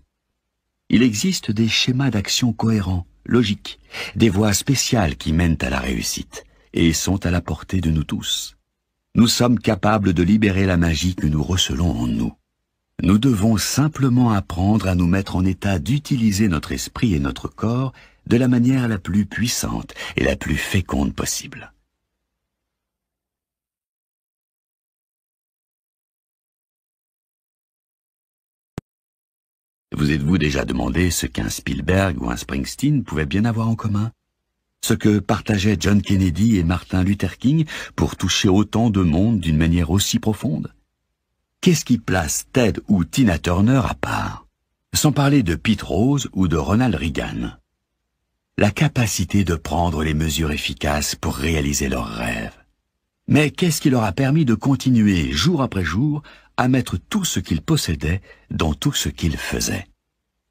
Il existe des schémas d'action cohérents, logiques, des voies spéciales qui mènent à la réussite et sont à la portée de nous tous. Nous sommes capables de libérer la magie que nous recelons en nous. Nous devons simplement apprendre à nous mettre en état d'utiliser notre esprit et notre corps de la manière la plus puissante et la plus féconde possible. Vous êtes-vous déjà demandé ce qu'un Spielberg ou un Springsteen pouvaient bien avoir en commun? Ce que partageaient John Kennedy et Martin Luther King pour toucher autant de monde d'une manière aussi profonde? Qu'est-ce qui place Ted ou Tina Turner à part? Sans parler de Pete Rose ou de Ronald Reagan. La capacité de prendre les mesures efficaces pour réaliser leurs rêves. Mais qu'est-ce qui leur a permis de continuer, jour après jour, à mettre tout ce qu'ils possédaient dans tout ce qu'ils faisaient?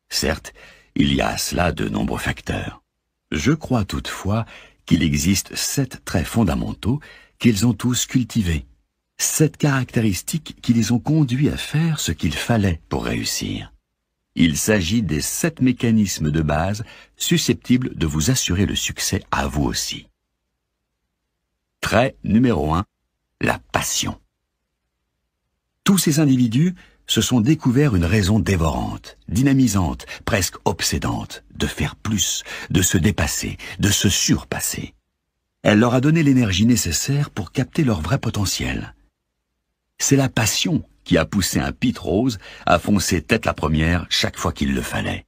Certes, il y a à cela de nombreux facteurs. Je crois toutefois qu'il existe 7 traits fondamentaux qu'ils ont tous cultivés. 7 caractéristiques qui les ont conduits à faire ce qu'il fallait pour réussir. Il s'agit des 7 mécanismes de base susceptibles de vous assurer le succès à vous aussi. Trait numéro 1, la passion. Tous ces individus se sont découverts une raison dévorante, dynamisante, presque obsédante, de faire plus, de se dépasser, de se surpasser. Elle leur a donné l'énergie nécessaire pour capter leur vrai potentiel. C'est la passion qui a poussé un Pete Rose à foncer tête la première chaque fois qu'il le fallait.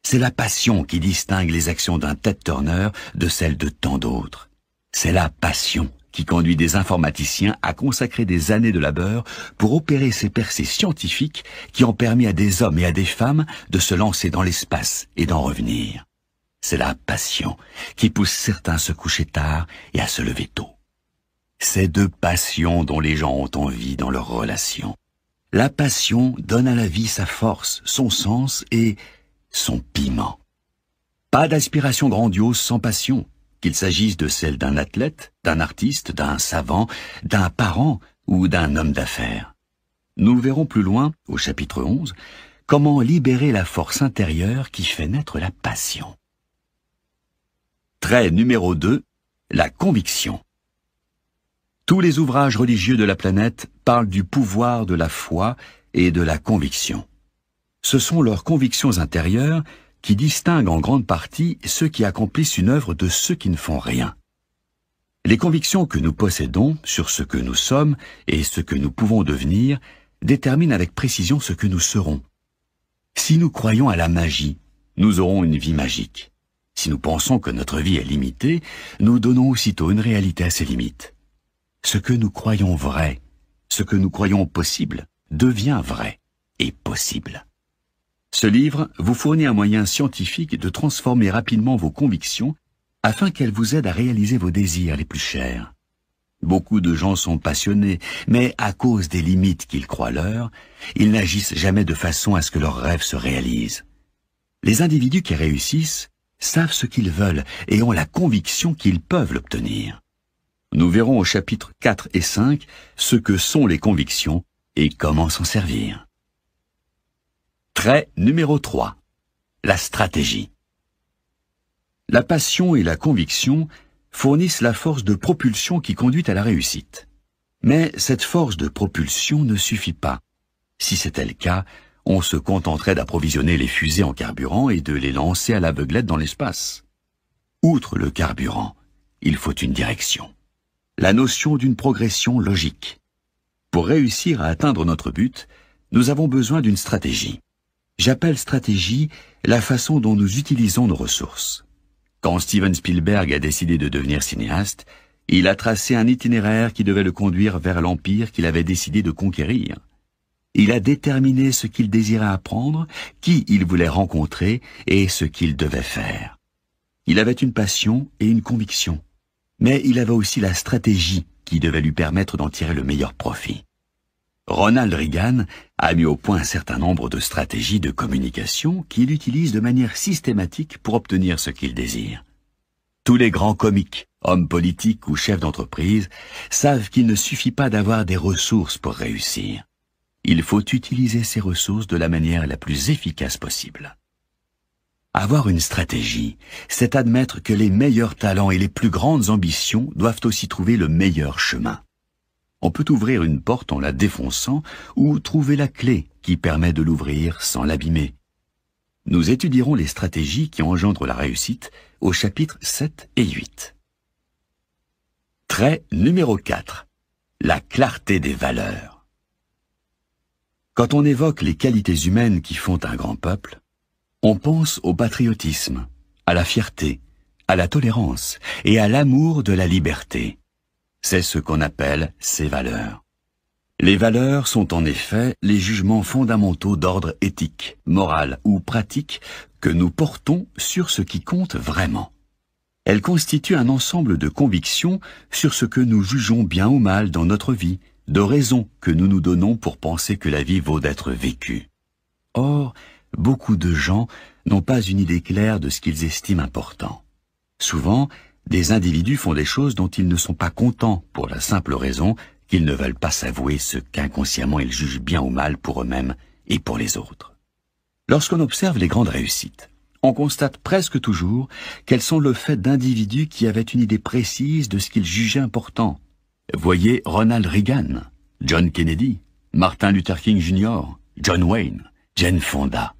C'est la passion qui distingue les actions d'un Ted Turner de celles de tant d'autres. C'est la passion qui conduit des informaticiens à consacrer des années de labeur pour opérer ces percées scientifiques qui ont permis à des hommes et à des femmes de se lancer dans l'espace et d'en revenir. C'est la passion qui pousse certains à se coucher tard et à se lever tôt. C'est de passion dont les gens ont envie dans leurs relations. La passion donne à la vie sa force, son sens et son piment. Pas d'aspiration grandiose sans passion, qu'il s'agisse de celle d'un athlète, d'un artiste, d'un savant, d'un parent ou d'un homme d'affaires. Nous verrons plus loin, au chapitre 11, comment libérer la force intérieure qui fait naître la passion. Trait numéro 2, la conviction. Tous les ouvrages religieux de la planète parlent du pouvoir de la foi et de la conviction. Ce sont leurs convictions intérieures qui distinguent en grande partie ceux qui accomplissent une œuvre de ceux qui ne font rien. Les convictions que nous possédons sur ce que nous sommes et ce que nous pouvons devenir déterminent avec précision ce que nous serons. Si nous croyons à la magie, nous aurons une vie magique. Si nous pensons que notre vie est limitée, nous donnons aussitôt une réalité à ces limites. Ce que nous croyons vrai, ce que nous croyons possible, devient vrai et possible. Ce livre vous fournit un moyen scientifique de transformer rapidement vos convictions afin qu'elles vous aident à réaliser vos désirs les plus chers. Beaucoup de gens sont passionnés, mais à cause des limites qu'ils croient leurs, ils n'agissent jamais de façon à ce que leurs rêves se réalisent. Les individus qui réussissent savent ce qu'ils veulent et ont la conviction qu'ils peuvent l'obtenir. Nous verrons au chapitre 4 et 5 ce que sont les convictions et comment s'en servir. Trait numéro 3. La stratégie. La passion et la conviction fournissent la force de propulsion qui conduit à la réussite. Mais cette force de propulsion ne suffit pas. Si c'était le cas, on se contenterait d'approvisionner les fusées en carburant et de les lancer à l'aveuglette dans l'espace. Outre le carburant, il faut une direction. La notion d'une progression logique. Pour réussir à atteindre notre but, nous avons besoin d'une stratégie. J'appelle stratégie la façon dont nous utilisons nos ressources. Quand Steven Spielberg a décidé de devenir cinéaste, il a tracé un itinéraire qui devait le conduire vers l'empire qu'il avait décidé de conquérir. Il a déterminé ce qu'il désirait apprendre, qui il voulait rencontrer et ce qu'il devait faire. Il avait une passion et une conviction, mais il avait aussi la stratégie qui devait lui permettre d'en tirer le meilleur profit. Ronald Reagan a mis au point un certain nombre de stratégies de communication qu'il utilise de manière systématique pour obtenir ce qu'il désire. Tous les grands comiques, hommes politiques ou chefs d'entreprise, savent qu'il ne suffit pas d'avoir des ressources pour réussir. Il faut utiliser ces ressources de la manière la plus efficace possible. Avoir une stratégie, c'est admettre que les meilleurs talents et les plus grandes ambitions doivent aussi trouver le meilleur chemin. On peut ouvrir une porte en la défonçant ou trouver la clé qui permet de l'ouvrir sans l'abîmer. Nous étudierons les stratégies qui engendrent la réussite au chapitre 7 et 8. Trait numéro 4. La clarté des valeurs. Quand on évoque les qualités humaines qui font un grand peuple, on pense au patriotisme, à la fierté, à la tolérance et à l'amour de la liberté. C'est ce qu'on appelle ces valeurs. Les valeurs sont en effet les jugements fondamentaux d'ordre éthique, moral ou pratique que nous portons sur ce qui compte vraiment. Elles constituent un ensemble de convictions sur ce que nous jugeons bien ou mal dans notre vie, de raisons que nous nous donnons pour penser que la vie vaut d'être vécue. Or, beaucoup de gens n'ont pas une idée claire de ce qu'ils estiment important. Souvent, des individus font des choses dont ils ne sont pas contents pour la simple raison qu'ils ne veulent pas s'avouer ce qu'inconsciemment ils jugent bien ou mal pour eux-mêmes et pour les autres. Lorsqu'on observe les grandes réussites, on constate presque toujours qu'elles sont le fait d'individus qui avaient une idée précise de ce qu'ils jugeaient important. Voyez Ronald Reagan, John Kennedy, Martin Luther King Jr., John Wayne, Jane Fonda.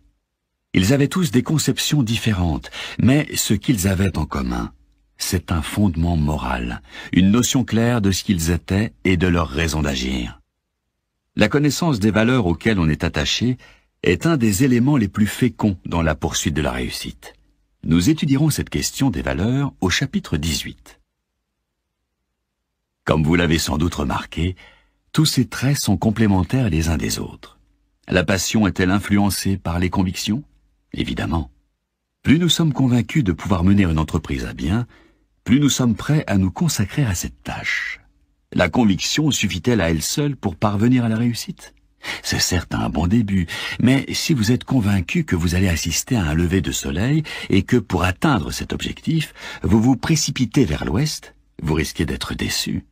Ils avaient tous des conceptions différentes, mais ce qu'ils avaient en commun, c'est un fondement moral, une notion claire de ce qu'ils étaient et de leur raison d'agir. La connaissance des valeurs auxquelles on est attaché est un des éléments les plus féconds dans la poursuite de la réussite. Nous étudierons cette question des valeurs au chapitre 18. Comme vous l'avez sans doute remarqué, tous ces traits sont complémentaires les uns des autres. La passion est-elle influencée par les convictions? Évidemment. Plus nous sommes convaincus de pouvoir mener une entreprise à bien, plus nous sommes prêts à nous consacrer à cette tâche. La conviction suffit-elle à elle seule pour parvenir à la réussite? C'est certes un bon début, mais si vous êtes convaincu que vous allez assister à un lever de soleil et que pour atteindre cet objectif, vous vous précipitez vers l'ouest, vous risquez d'être déçu.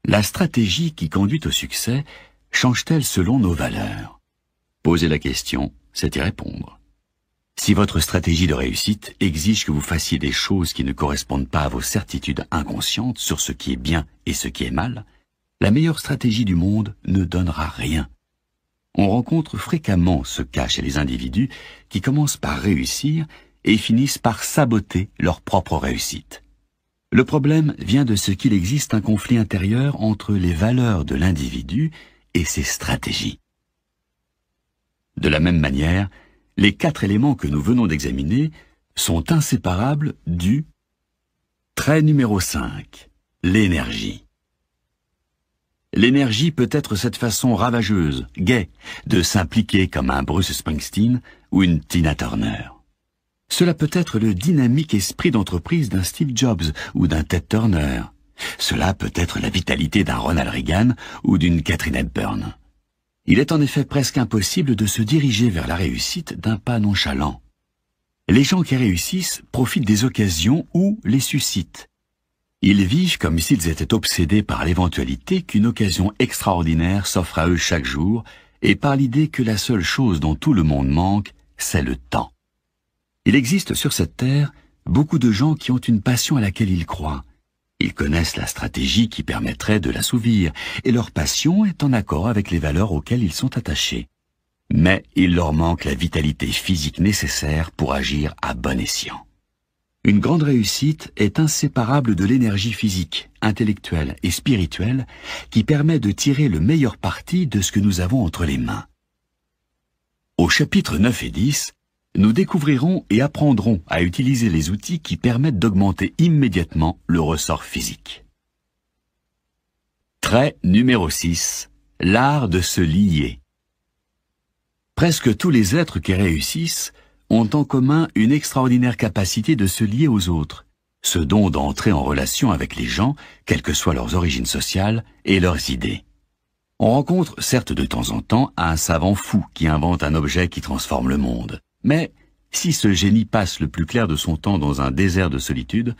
La stratégie qui conduit au succès change-t-elle selon nos valeurs? Poser la question, c'est y répondre. Si votre stratégie de réussite exige que vous fassiez des choses qui ne correspondent pas à vos certitudes inconscientes sur ce qui est bien et ce qui est mal, la meilleure stratégie du monde ne donnera rien. On rencontre fréquemment ce cas chez les individus qui commencent par réussir et finissent par saboter leur propre réussite. Le problème vient de ce qu'il existe un conflit intérieur entre les valeurs de l'individu et ses stratégies. De la même manière, les 4 éléments que nous venons d'examiner sont inséparables du trait numéro 5, l'énergie. L'énergie peut être cette façon ravageuse, gaie, de s'impliquer comme un Bruce Springsteen ou une Tina Turner. Cela peut être le dynamique esprit d'entreprise d'un Steve Jobs ou d'un Ted Turner. Cela peut être la vitalité d'un Ronald Reagan ou d'une Katharine Hepburn. Il est en effet presque impossible de se diriger vers la réussite d'un pas nonchalant. Les gens qui réussissent profitent des occasions ou les suscitent. Ils vivent comme s'ils étaient obsédés par l'éventualité qu'une occasion extraordinaire s'offre à eux chaque jour et par l'idée que la seule chose dont tout le monde manque, c'est le temps. Il existe sur cette terre beaucoup de gens qui ont une passion à laquelle ils croient. Ils connaissent la stratégie qui permettrait de l'assouvir, et leur passion est en accord avec les valeurs auxquelles ils sont attachés. Mais il leur manque la vitalité physique nécessaire pour agir à bon escient. Une grande réussite est inséparable de l'énergie physique, intellectuelle et spirituelle qui permet de tirer le meilleur parti de ce que nous avons entre les mains. Au chapitre 9 et 10, nous découvrirons et apprendrons à utiliser les outils qui permettent d'augmenter immédiatement le ressort physique. Trait numéro 6. L'art de se lier. Presque tous les êtres qui réussissent ont en commun une extraordinaire capacité de se lier aux autres, ce don d'entrer en relation avec les gens, quelles que soient leurs origines sociales et leurs idées. On rencontre certes de temps en temps un savant fou qui invente un objet qui transforme le monde. Mais si ce génie passe le plus clair de son temps dans un désert de solitude,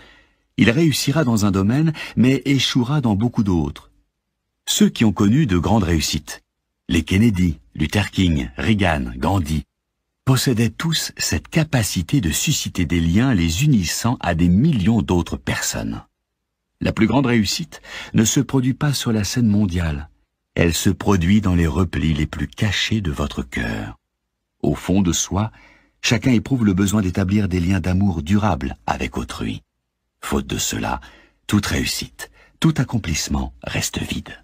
il réussira dans un domaine, mais échouera dans beaucoup d'autres. Ceux qui ont connu de grandes réussites, les Kennedy, Luther King, Reagan, Gandhi, possédaient tous cette capacité de susciter des liens les unissant à des millions d'autres personnes. La plus grande réussite ne se produit pas sur la scène mondiale, elle se produit dans les replis les plus cachés de votre cœur. Au fond de soi, chacun éprouve le besoin d'établir des liens d'amour durables avec autrui. Faute de cela, toute réussite, tout accomplissement reste vide.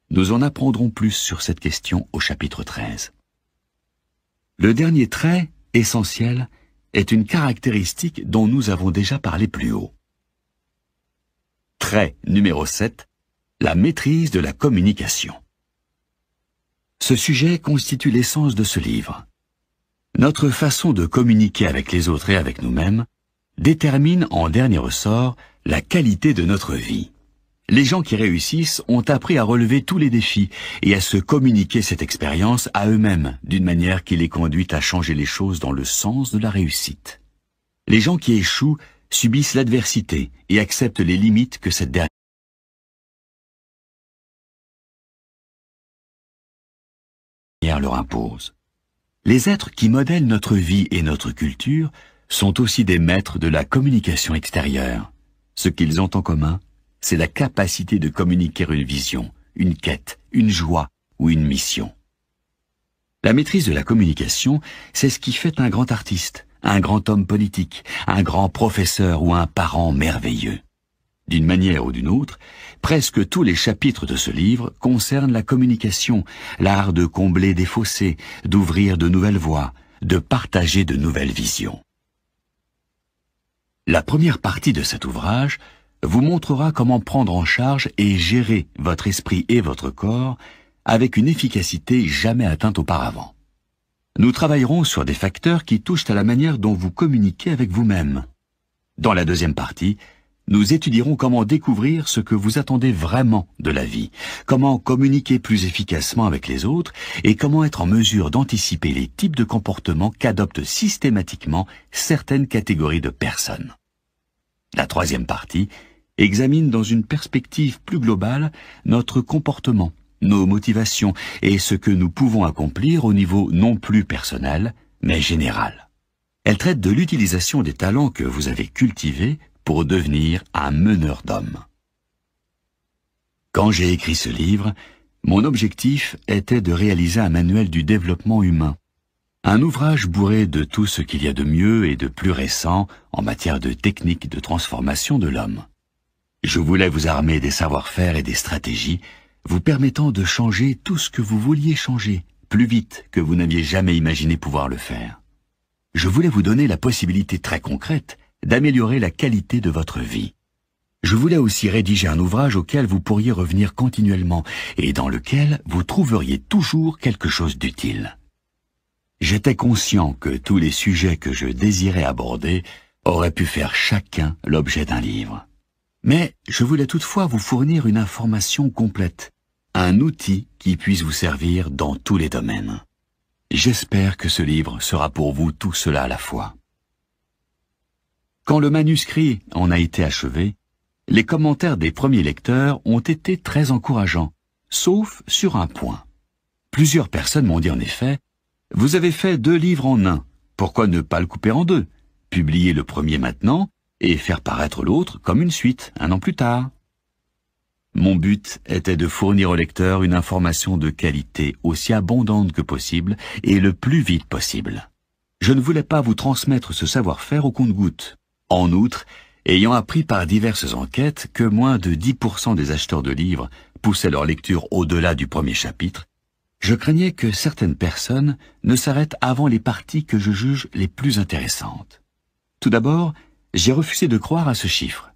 Nous en apprendrons plus sur cette question au chapitre 13. Le dernier trait, essentiel, est une caractéristique dont nous avons déjà parlé plus haut. Trait numéro 7, la maîtrise de la communication. Ce sujet constitue l'essence de ce livre. Notre façon de communiquer avec les autres et avec nous-mêmes détermine en dernier ressort la qualité de notre vie. Les gens qui réussissent ont appris à relever tous les défis et à se communiquer cette expérience à eux-mêmes d'une manière qui les conduit à changer les choses dans le sens de la réussite. Les gens qui échouent subissent l'adversité et acceptent les limites que cette dernière leur impose. Les êtres qui modèlent notre vie et notre culture sont aussi des maîtres de la communication extérieure. Ce qu'ils ont en commun, c'est la capacité de communiquer une vision, une quête, une joie ou une mission. La maîtrise de la communication, c'est ce qui fait un grand artiste, un grand homme politique, un grand professeur ou un parent merveilleux. D'une manière ou d'une autre, presque tous les chapitres de ce livre concernent la communication, l'art de combler des fossés, d'ouvrir de nouvelles voies, de partager de nouvelles visions. La première partie de cet ouvrage vous montrera comment prendre en charge et gérer votre esprit et votre corps avec une efficacité jamais atteinte auparavant. Nous travaillerons sur des facteurs qui touchent à la manière dont vous communiquez avec vous-même. Dans la deuxième partie, nous étudierons comment découvrir ce que vous attendez vraiment de la vie, comment communiquer plus efficacement avec les autres et comment être en mesure d'anticiper les types de comportements qu'adoptent systématiquement certaines catégories de personnes. La troisième partie examine dans une perspective plus globale notre comportement, nos motivations et ce que nous pouvons accomplir au niveau non plus personnel, mais général. Elle traite de l'utilisation des talents que vous avez cultivés pour devenir un meneur d'hommes. Quand j'ai écrit ce livre, mon objectif était de réaliser un manuel du développement humain, un ouvrage bourré de tout ce qu'il y a de mieux et de plus récent en matière de techniques de transformation de l'homme. Je voulais vous armer des savoir-faire et des stratégies, vous permettant de changer tout ce que vous vouliez changer, plus vite que vous n'aviez jamais imaginé pouvoir le faire. Je voulais vous donner la possibilité très concrète d'améliorer la qualité de votre vie. Je voulais aussi rédiger un ouvrage auquel vous pourriez revenir continuellement et dans lequel vous trouveriez toujours quelque chose d'utile. J'étais conscient que tous les sujets que je désirais aborder auraient pu faire chacun l'objet d'un livre. Mais je voulais toutefois vous fournir une information complète, un outil qui puisse vous servir dans tous les domaines. J'espère que ce livre sera pour vous tout cela à la fois. Quand le manuscrit en a été achevé, les commentaires des premiers lecteurs ont été très encourageants, sauf sur un point. Plusieurs personnes m'ont dit en effet « Vous avez fait 2 livres en un, pourquoi ne pas le couper en 2, publier le premier maintenant et faire paraître l'autre comme une suite, 1 an plus tard ?» Mon but était de fournir au lecteur une information de qualité aussi abondante que possible et le plus vite possible. Je ne voulais pas vous transmettre ce savoir-faire au compte-gouttes. En outre, ayant appris par diverses enquêtes que moins de 10% des acheteurs de livres poussaient leur lecture au-delà du premier chapitre, je craignais que certaines personnes ne s'arrêtent avant les parties que je juge les plus intéressantes. Tout d'abord, j'ai refusé de croire à ce chiffre.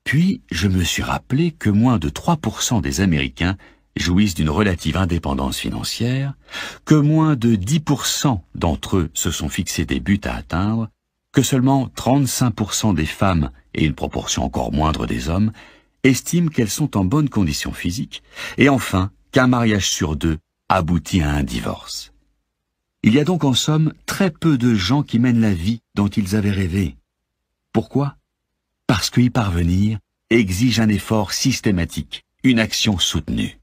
Puis, je me suis rappelé que moins de 3% des Américains jouissent d'une relative indépendance financière, que moins de 10% d'entre eux se sont fixés des buts à atteindre, que seulement 35% des femmes et une proportion encore moindre des hommes estiment qu'elles sont en bonne condition physique, et enfin qu'un mariage sur 2 aboutit à un divorce. Il y a donc en somme très peu de gens qui mènent la vie dont ils avaient rêvé. Pourquoi ? Parce qu'y parvenir exige un effort systématique, une action soutenue.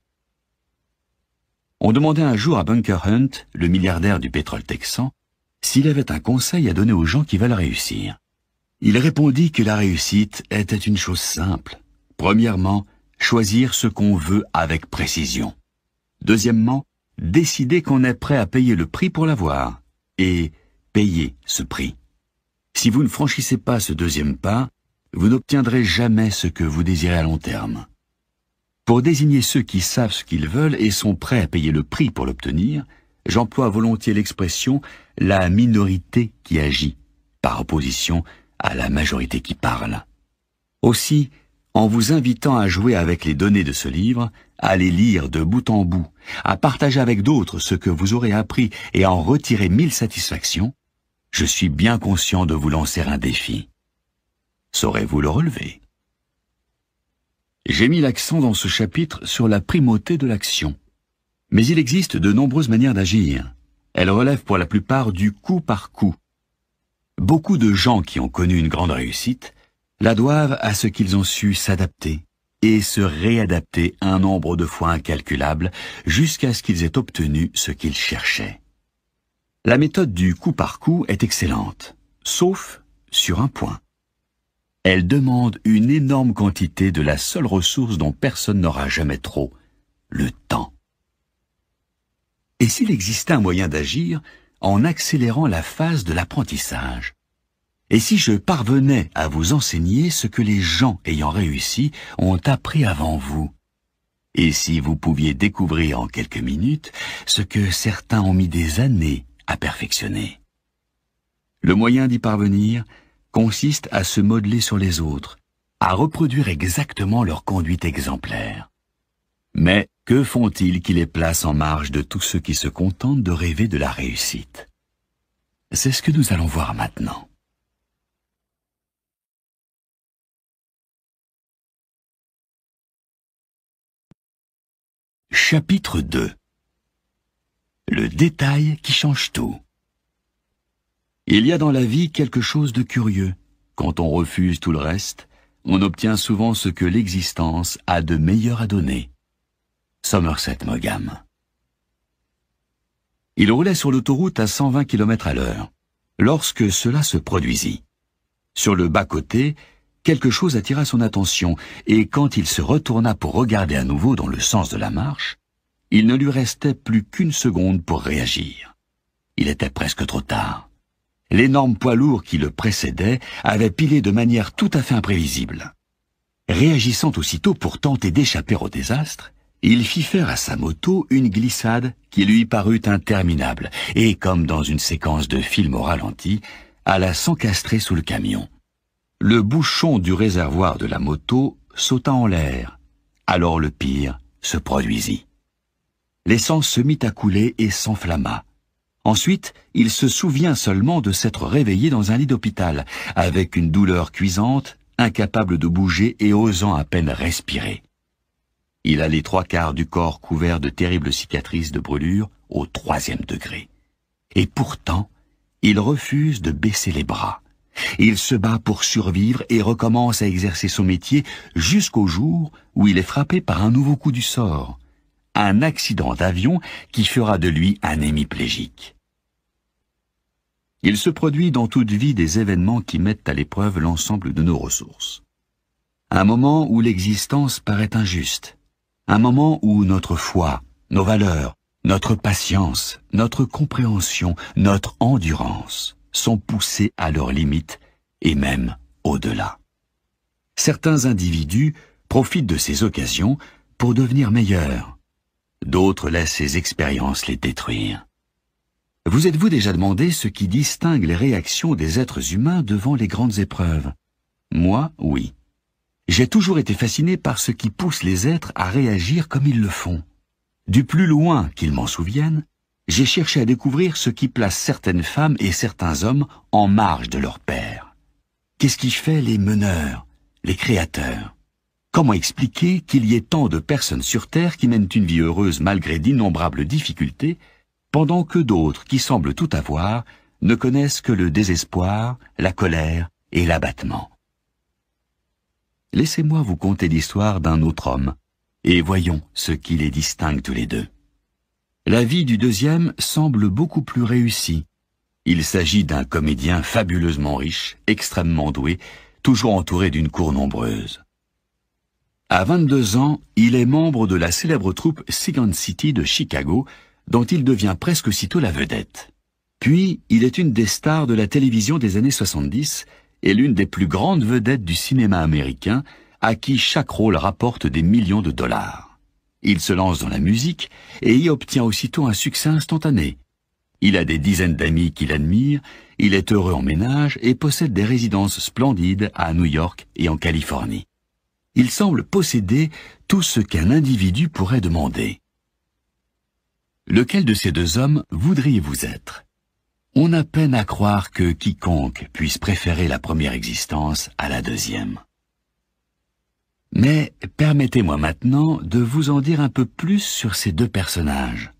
On demandait un jour à Bunker Hunt, le milliardaire du pétrole texan, s'il avait un conseil à donner aux gens qui veulent réussir. Il répondit que la réussite était une chose simple. Premièrement, choisir ce qu'on veut avec précision. Deuxièmement, décider qu'on est prêt à payer le prix pour l'avoir. Et payer ce prix. Si vous ne franchissez pas ce deuxième pas, vous n'obtiendrez jamais ce que vous désirez à long terme. Pour désigner ceux qui savent ce qu'ils veulent et sont prêts à payer le prix pour l'obtenir, j'emploie volontiers l'expression « la minorité qui agit », par opposition à la majorité qui parle. Aussi, en vous invitant à jouer avec les données de ce livre, à les lire de bout en bout, à partager avec d'autres ce que vous aurez appris et à en retirer 1000 satisfactions, je suis bien conscient de vous lancer un défi. Saurez-vous le relever? J'ai mis l'accent dans ce chapitre sur la primauté de l'action. Mais il existe de nombreuses manières d'agir. Elles relèvent pour la plupart du coup par coup. Beaucoup de gens qui ont connu une grande réussite la doivent à ce qu'ils ont su s'adapter et se réadapter un nombre de fois incalculable jusqu'à ce qu'ils aient obtenu ce qu'ils cherchaient. La méthode du coup par coup est excellente, sauf sur un point. Elle demande une énorme quantité de la seule ressource dont personne n'aura jamais trop, le temps. Et s'il existait un moyen d'agir en accélérant la phase de l'apprentissage? Et si je parvenais à vous enseigner ce que les gens ayant réussi ont appris avant vous? Et si vous pouviez découvrir en quelques minutes ce que certains ont mis des années à perfectionner? Le moyen d'y parvenir consiste à se modeler sur les autres, à reproduire exactement leur conduite exemplaire. Mais que font-ils qui les placent en marge de tous ceux qui se contentent de rêver de la réussite? C'est ce que nous allons voir maintenant. Chapitre 2. Le détail qui change tout. Il y a dans la vie quelque chose de curieux. Quand on refuse tout le reste, on obtient souvent ce que l'existence a de meilleur à donner. Somerset Maugham. Il roulait sur l'autoroute à 120 km/h, lorsque cela se produisit. Sur le bas-côté, quelque chose attira son attention, et quand il se retourna pour regarder à nouveau dans le sens de la marche, il ne lui restait plus qu'une seconde pour réagir. Il était presque trop tard. L'énorme poids lourd qui le précédait avait pilé de manière tout à fait imprévisible. Réagissant aussitôt pour tenter d'échapper au désastre, il fit faire à sa moto une glissade qui lui parut interminable et, comme dans une séquence de film au ralenti, alla s'encastrer sous le camion. Le bouchon du réservoir de la moto sauta en l'air. Alors le pire se produisit. L'essence se mit à couler et s'enflamma. Ensuite, il se souvient seulement de s'être réveillé dans un lit d'hôpital, avec une douleur cuisante, incapable de bouger et osant à peine respirer. Il a les 3/4 du corps couvert de terribles cicatrices de brûlures au 3e degré. Et pourtant, il refuse de baisser les bras. Il se bat pour survivre et recommence à exercer son métier jusqu'au jour où il est frappé par un nouveau coup du sort. Un accident d'avion qui fera de lui un hémiplégique. Il se produit dans toute vie des événements qui mettent à l'épreuve l'ensemble de nos ressources. Un moment où l'existence paraît injuste. Un moment où notre foi, nos valeurs, notre patience, notre compréhension, notre endurance sont poussés à leurs limites et même au-delà. Certains individus profitent de ces occasions pour devenir meilleurs. D'autres laissent ces expériences les détruire. Vous êtes-vous déjà demandé ce qui distingue les réactions des êtres humains devant les grandes épreuves? Moi, oui. J'ai toujours été fasciné par ce qui pousse les êtres à réagir comme ils le font. Du plus loin qu'ils m'en souviennent, j'ai cherché à découvrir ce qui place certaines femmes et certains hommes en marge de leur père. Qu'est-ce qui fait les meneurs, les créateurs? Comment expliquer qu'il y ait tant de personnes sur Terre qui mènent une vie heureuse malgré d'innombrables difficultés, pendant que d'autres qui semblent tout avoir ne connaissent que le désespoir, la colère et l'abattement? Laissez-moi vous conter l'histoire d'un autre homme, et voyons ce qui les distingue tous les deux. La vie du deuxième semble beaucoup plus réussie. Il s'agit d'un comédien fabuleusement riche, extrêmement doué, toujours entouré d'une cour nombreuse. À 22 ans, il est membre de la célèbre troupe Second City de Chicago, dont il devient presque aussitôt la vedette. Puis, il est une des stars de la télévision des années 70 et l'une des plus grandes vedettes du cinéma américain, à qui chaque rôle rapporte des millions de dollars. Il se lance dans la musique et y obtient aussitôt un succès instantané. Il a des dizaines d'amis qui l'admirent, il est heureux en ménage et possède des résidences splendides à New York et en Californie. Il semble posséder tout ce qu'un individu pourrait demander. Lequel de ces deux hommes voudriez-vous être? On a peine à croire que quiconque puisse préférer la première existence à la deuxième. Mais permettez-moi maintenant de vous en dire un peu plus sur ces deux personnages.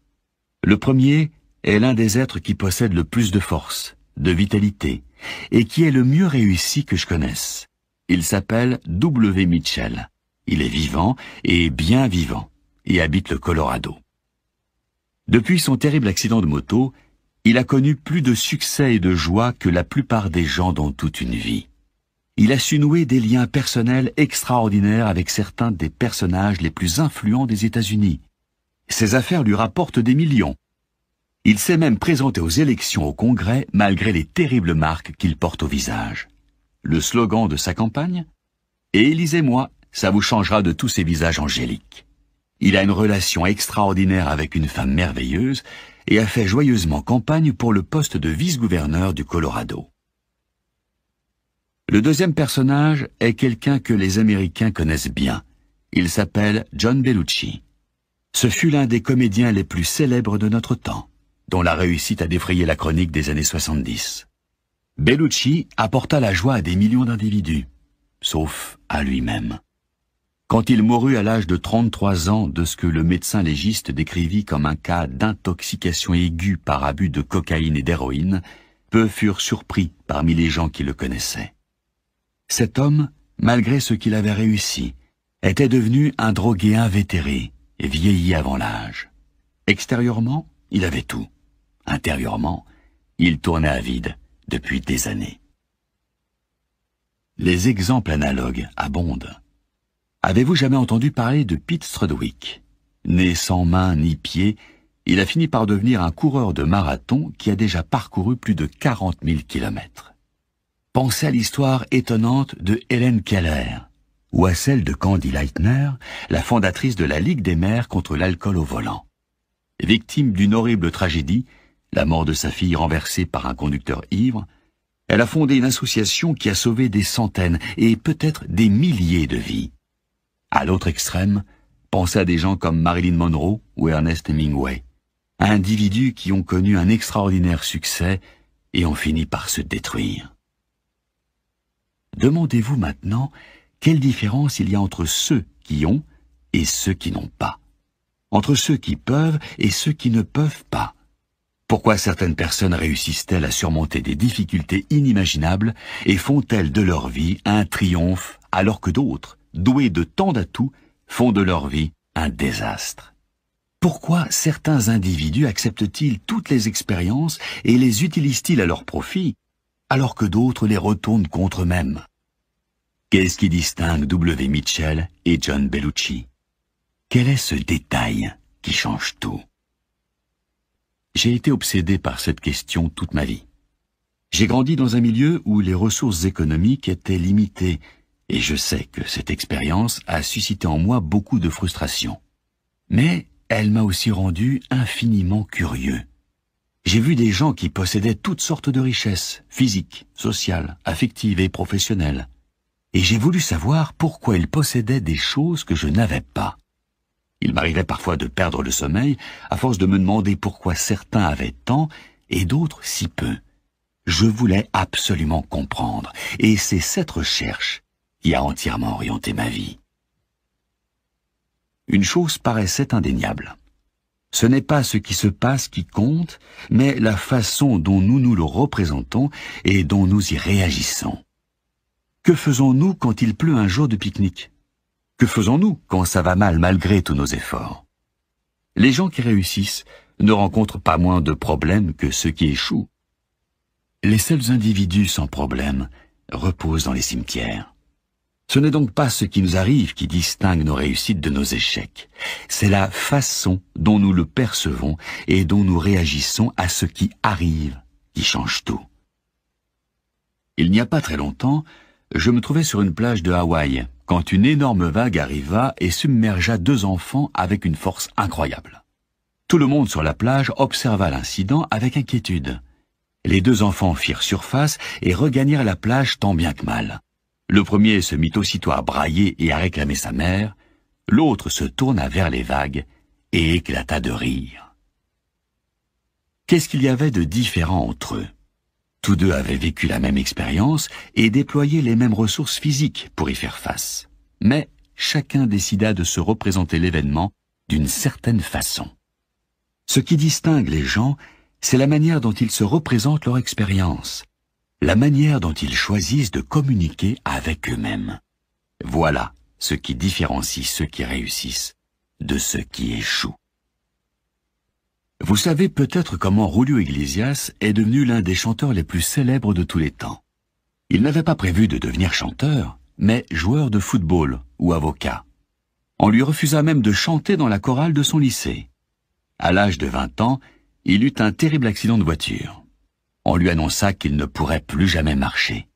Le premier est l'un des êtres qui possède le plus de force, de vitalité, et qui est le mieux réussi que je connaisse. Il s'appelle W. Mitchell. Il est vivant et bien vivant, et habite le Colorado. Depuis son terrible accident de moto, il a connu plus de succès et de joie que la plupart des gens dans toute une vie. Il a su nouer des liens personnels extraordinaires avec certains des personnages les plus influents des États-Unis. Ses affaires lui rapportent des millions. Il s'est même présenté aux élections au Congrès malgré les terribles marques qu'il porte au visage. Le slogan de sa campagne? « Et élisez-moi, ça vous changera de tous ces visages angéliques ». Il a une relation extraordinaire avec une femme merveilleuse et a fait joyeusement campagne pour le poste de vice-gouverneur du Colorado. Le deuxième personnage est quelqu'un que les Américains connaissent bien. Il s'appelle John Belushi. Ce fut l'un des comédiens les plus célèbres de notre temps, dont la réussite a défrayé la chronique des années 70. Belushi apporta la joie à des millions d'individus, sauf à lui-même. Quand il mourut à l'âge de 33 ans de ce que le médecin légiste décrivit comme un cas d'intoxication aiguë par abus de cocaïne et d'héroïne, peu furent surpris parmi les gens qui le connaissaient. Cet homme, malgré ce qu'il avait réussi, était devenu un drogué invétéré et vieilli avant l'âge. Extérieurement, il avait tout. Intérieurement, il tournait à vide depuis des années. Les exemples analogues abondent. Avez-vous jamais entendu parler de Pete Strudwick? Né sans main ni pied, il a fini par devenir un coureur de marathon qui a déjà parcouru plus de 40 000 kilomètres. Pensez à l'histoire étonnante de Helen Keller. ou à celle de Candy Lightner, la fondatrice de la Ligue des mères contre l'alcool au volant. Victime d'une horrible tragédie, la mort de sa fille renversée par un conducteur ivre, elle a fondé une association qui a sauvé des centaines et peut-être des milliers de vies. À l'autre extrême, pensez à des gens comme Marilyn Monroe ou Ernest Hemingway, individus qui ont connu un extraordinaire succès et ont fini par se détruire. Demandez-vous maintenant quelle différence il y a entre ceux qui ont et ceux qui n'ont pas, entre ceux qui peuvent et ceux qui ne peuvent pas. Pourquoi certaines personnes réussissent-elles à surmonter des difficultés inimaginables et font-elles de leur vie un triomphe, alors que d'autres, doués de tant d'atouts, font de leur vie un désastre? Pourquoi certains individus acceptent-ils toutes les expériences et les utilisent-ils à leur profit, alors que d'autres les retournent contre eux-mêmes? Qu'est-ce qui distingue W. Mitchell et John Bellucci? Quel est ce détail qui change tout? J'ai été obsédé par cette question toute ma vie. J'ai grandi dans un milieu où les ressources économiques étaient limitées, et je sais que cette expérience a suscité en moi beaucoup de frustration. Mais elle m'a aussi rendu infiniment curieux. J'ai vu des gens qui possédaient toutes sortes de richesses, physiques, sociales, affectives et professionnelles. Et j'ai voulu savoir pourquoi ils possédaient des choses que je n'avais pas. Il m'arrivait parfois de perdre le sommeil à force de me demander pourquoi certains avaient tant et d'autres si peu. Je voulais absolument comprendre, et c'est cette recherche qui a entièrement orienté ma vie. Une chose paraissait indéniable. Ce n'est pas ce qui se passe qui compte, mais la façon dont nous nous le représentons et dont nous y réagissons. Que faisons-nous quand il pleut un jour de pique-nique ? Que faisons-nous quand ça va mal malgré tous nos efforts? Les gens qui réussissent ne rencontrent pas moins de problèmes que ceux qui échouent. Les seuls individus sans problème reposent dans les cimetières. Ce n'est donc pas ce qui nous arrive qui distingue nos réussites de nos échecs. C'est la façon dont nous le percevons et dont nous réagissons à ce qui arrive qui change tout. Il n'y a pas très longtemps, je me trouvais sur une plage de Hawaï quand une énorme vague arriva et submergea 2 enfants avec une force incroyable. Tout le monde sur la plage observa l'incident avec inquiétude. Les 2 enfants firent surface et regagnèrent la plage tant bien que mal. Le premier se mit aussitôt à brailler et à réclamer sa mère, l'autre se tourna vers les vagues et éclata de rire. Qu'est-ce qu'il y avait de différent entre eux? Tous 2 avaient vécu la même expérience et déployé les mêmes ressources physiques pour y faire face. Mais chacun décida de se représenter l'événement d'une certaine façon. Ce qui distingue les gens, c'est la manière dont ils se représentent leur expérience, la manière dont ils choisissent de communiquer avec eux-mêmes. Voilà ce qui différencie ceux qui réussissent de ceux qui échouent. Vous savez peut-être comment Julio Iglesias est devenu l'un des chanteurs les plus célèbres de tous les temps. Il n'avait pas prévu de devenir chanteur, mais joueur de football ou avocat. On lui refusa même de chanter dans la chorale de son lycée. À l'âge de 20 ans, il eut un terrible accident de voiture. On lui annonça qu'il ne pourrait plus jamais marcher.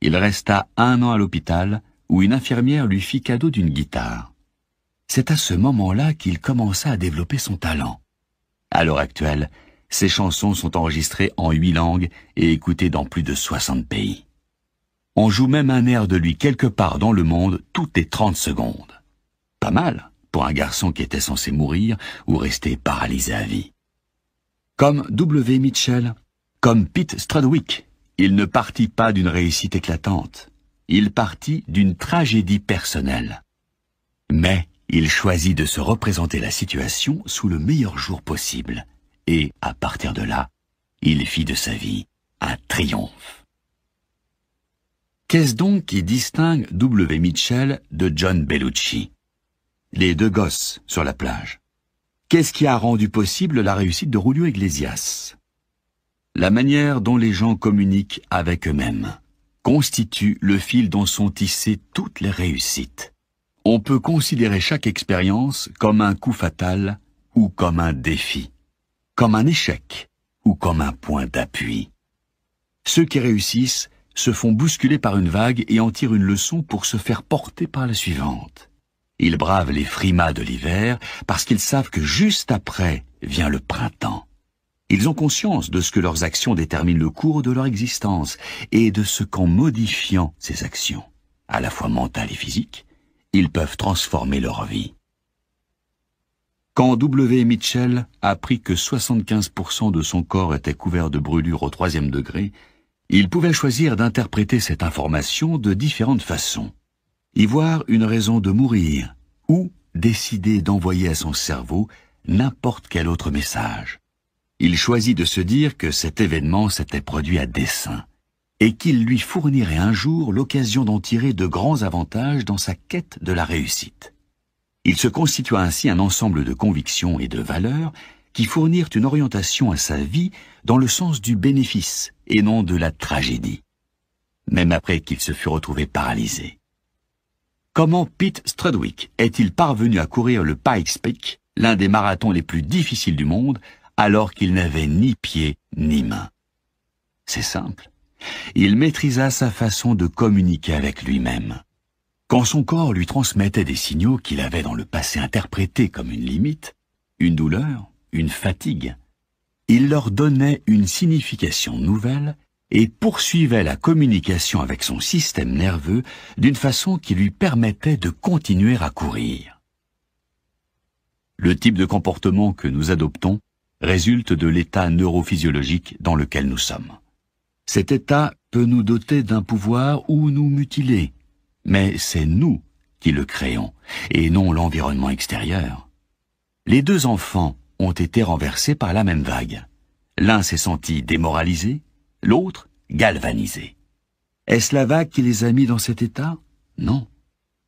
Il resta 1 an à l'hôpital où une infirmière lui fit cadeau d'une guitare. C'est à ce moment-là qu'il commença à développer son talent. À l'heure actuelle, ses chansons sont enregistrées en 8 langues et écoutées dans plus de 60 pays. On joue même un air de lui quelque part dans le monde toutes les 30 secondes. Pas mal pour un garçon qui était censé mourir ou rester paralysé à vie. Comme W. Mitchell, comme Pete Stradwick, il ne partit pas d'une réussite éclatante. Il partit d'une tragédie personnelle. Mais il choisit de se représenter la situation sous le meilleur jour possible. Et, à partir de là, il fit de sa vie un triomphe. Qu'est-ce donc qui distingue W. Mitchell de John Bellucci? Les 2 gosses sur la plage. Qu'est-ce qui a rendu possible la réussite de Julio Iglesias? La manière dont les gens communiquent avec eux-mêmes constitue le fil dont sont tissées toutes les réussites. On peut considérer chaque expérience comme un coup fatal ou comme un défi, comme un échec ou comme un point d'appui. Ceux qui réussissent se font bousculer par une vague et en tirent une leçon pour se faire porter par la suivante. Ils bravent les frimas de l'hiver parce qu'ils savent que juste après vient le printemps. Ils ont conscience de ce que leurs actions déterminent le cours de leur existence et de ce qu'en modifiant ces actions, à la fois mentales et physiques, ils peuvent transformer leur vie. Quand W. Mitchell apprit que 75% de son corps était couvert de brûlures au 3e degré, il pouvait choisir d'interpréter cette information de différentes façons. Y voir une raison de mourir ou décider d'envoyer à son cerveau n'importe quel autre message. Il choisit de se dire que cet événement s'était produit à dessein et qu'il lui fournirait un jour l'occasion d'en tirer de grands avantages dans sa quête de la réussite. Il se constitua ainsi un ensemble de convictions et de valeurs qui fournirent une orientation à sa vie dans le sens du bénéfice et non de la tragédie, même après qu'il se fût retrouvé paralysé. Comment Pete Strudwick est-il parvenu à courir le Pikes Peak, l'un des marathons les plus difficiles du monde, alors qu'il n'avait ni pieds ni mains? C'est simple. Il maîtrisa sa façon de communiquer avec lui-même. Quand son corps lui transmettait des signaux qu'il avait dans le passé interprétés comme une limite, une douleur, une fatigue, il leur donnait une signification nouvelle et poursuivait la communication avec son système nerveux d'une façon qui lui permettait de continuer à courir. Le type de comportement que nous adoptons résulte de l'état neurophysiologique dans lequel nous sommes. Cet état peut nous doter d'un pouvoir ou nous mutiler, mais c'est nous qui le créons, et non l'environnement extérieur. Les deux enfants ont été renversés par la même vague. L'un s'est senti démoralisé, l'autre galvanisé. Est-ce la vague qui les a mis dans cet état? Non.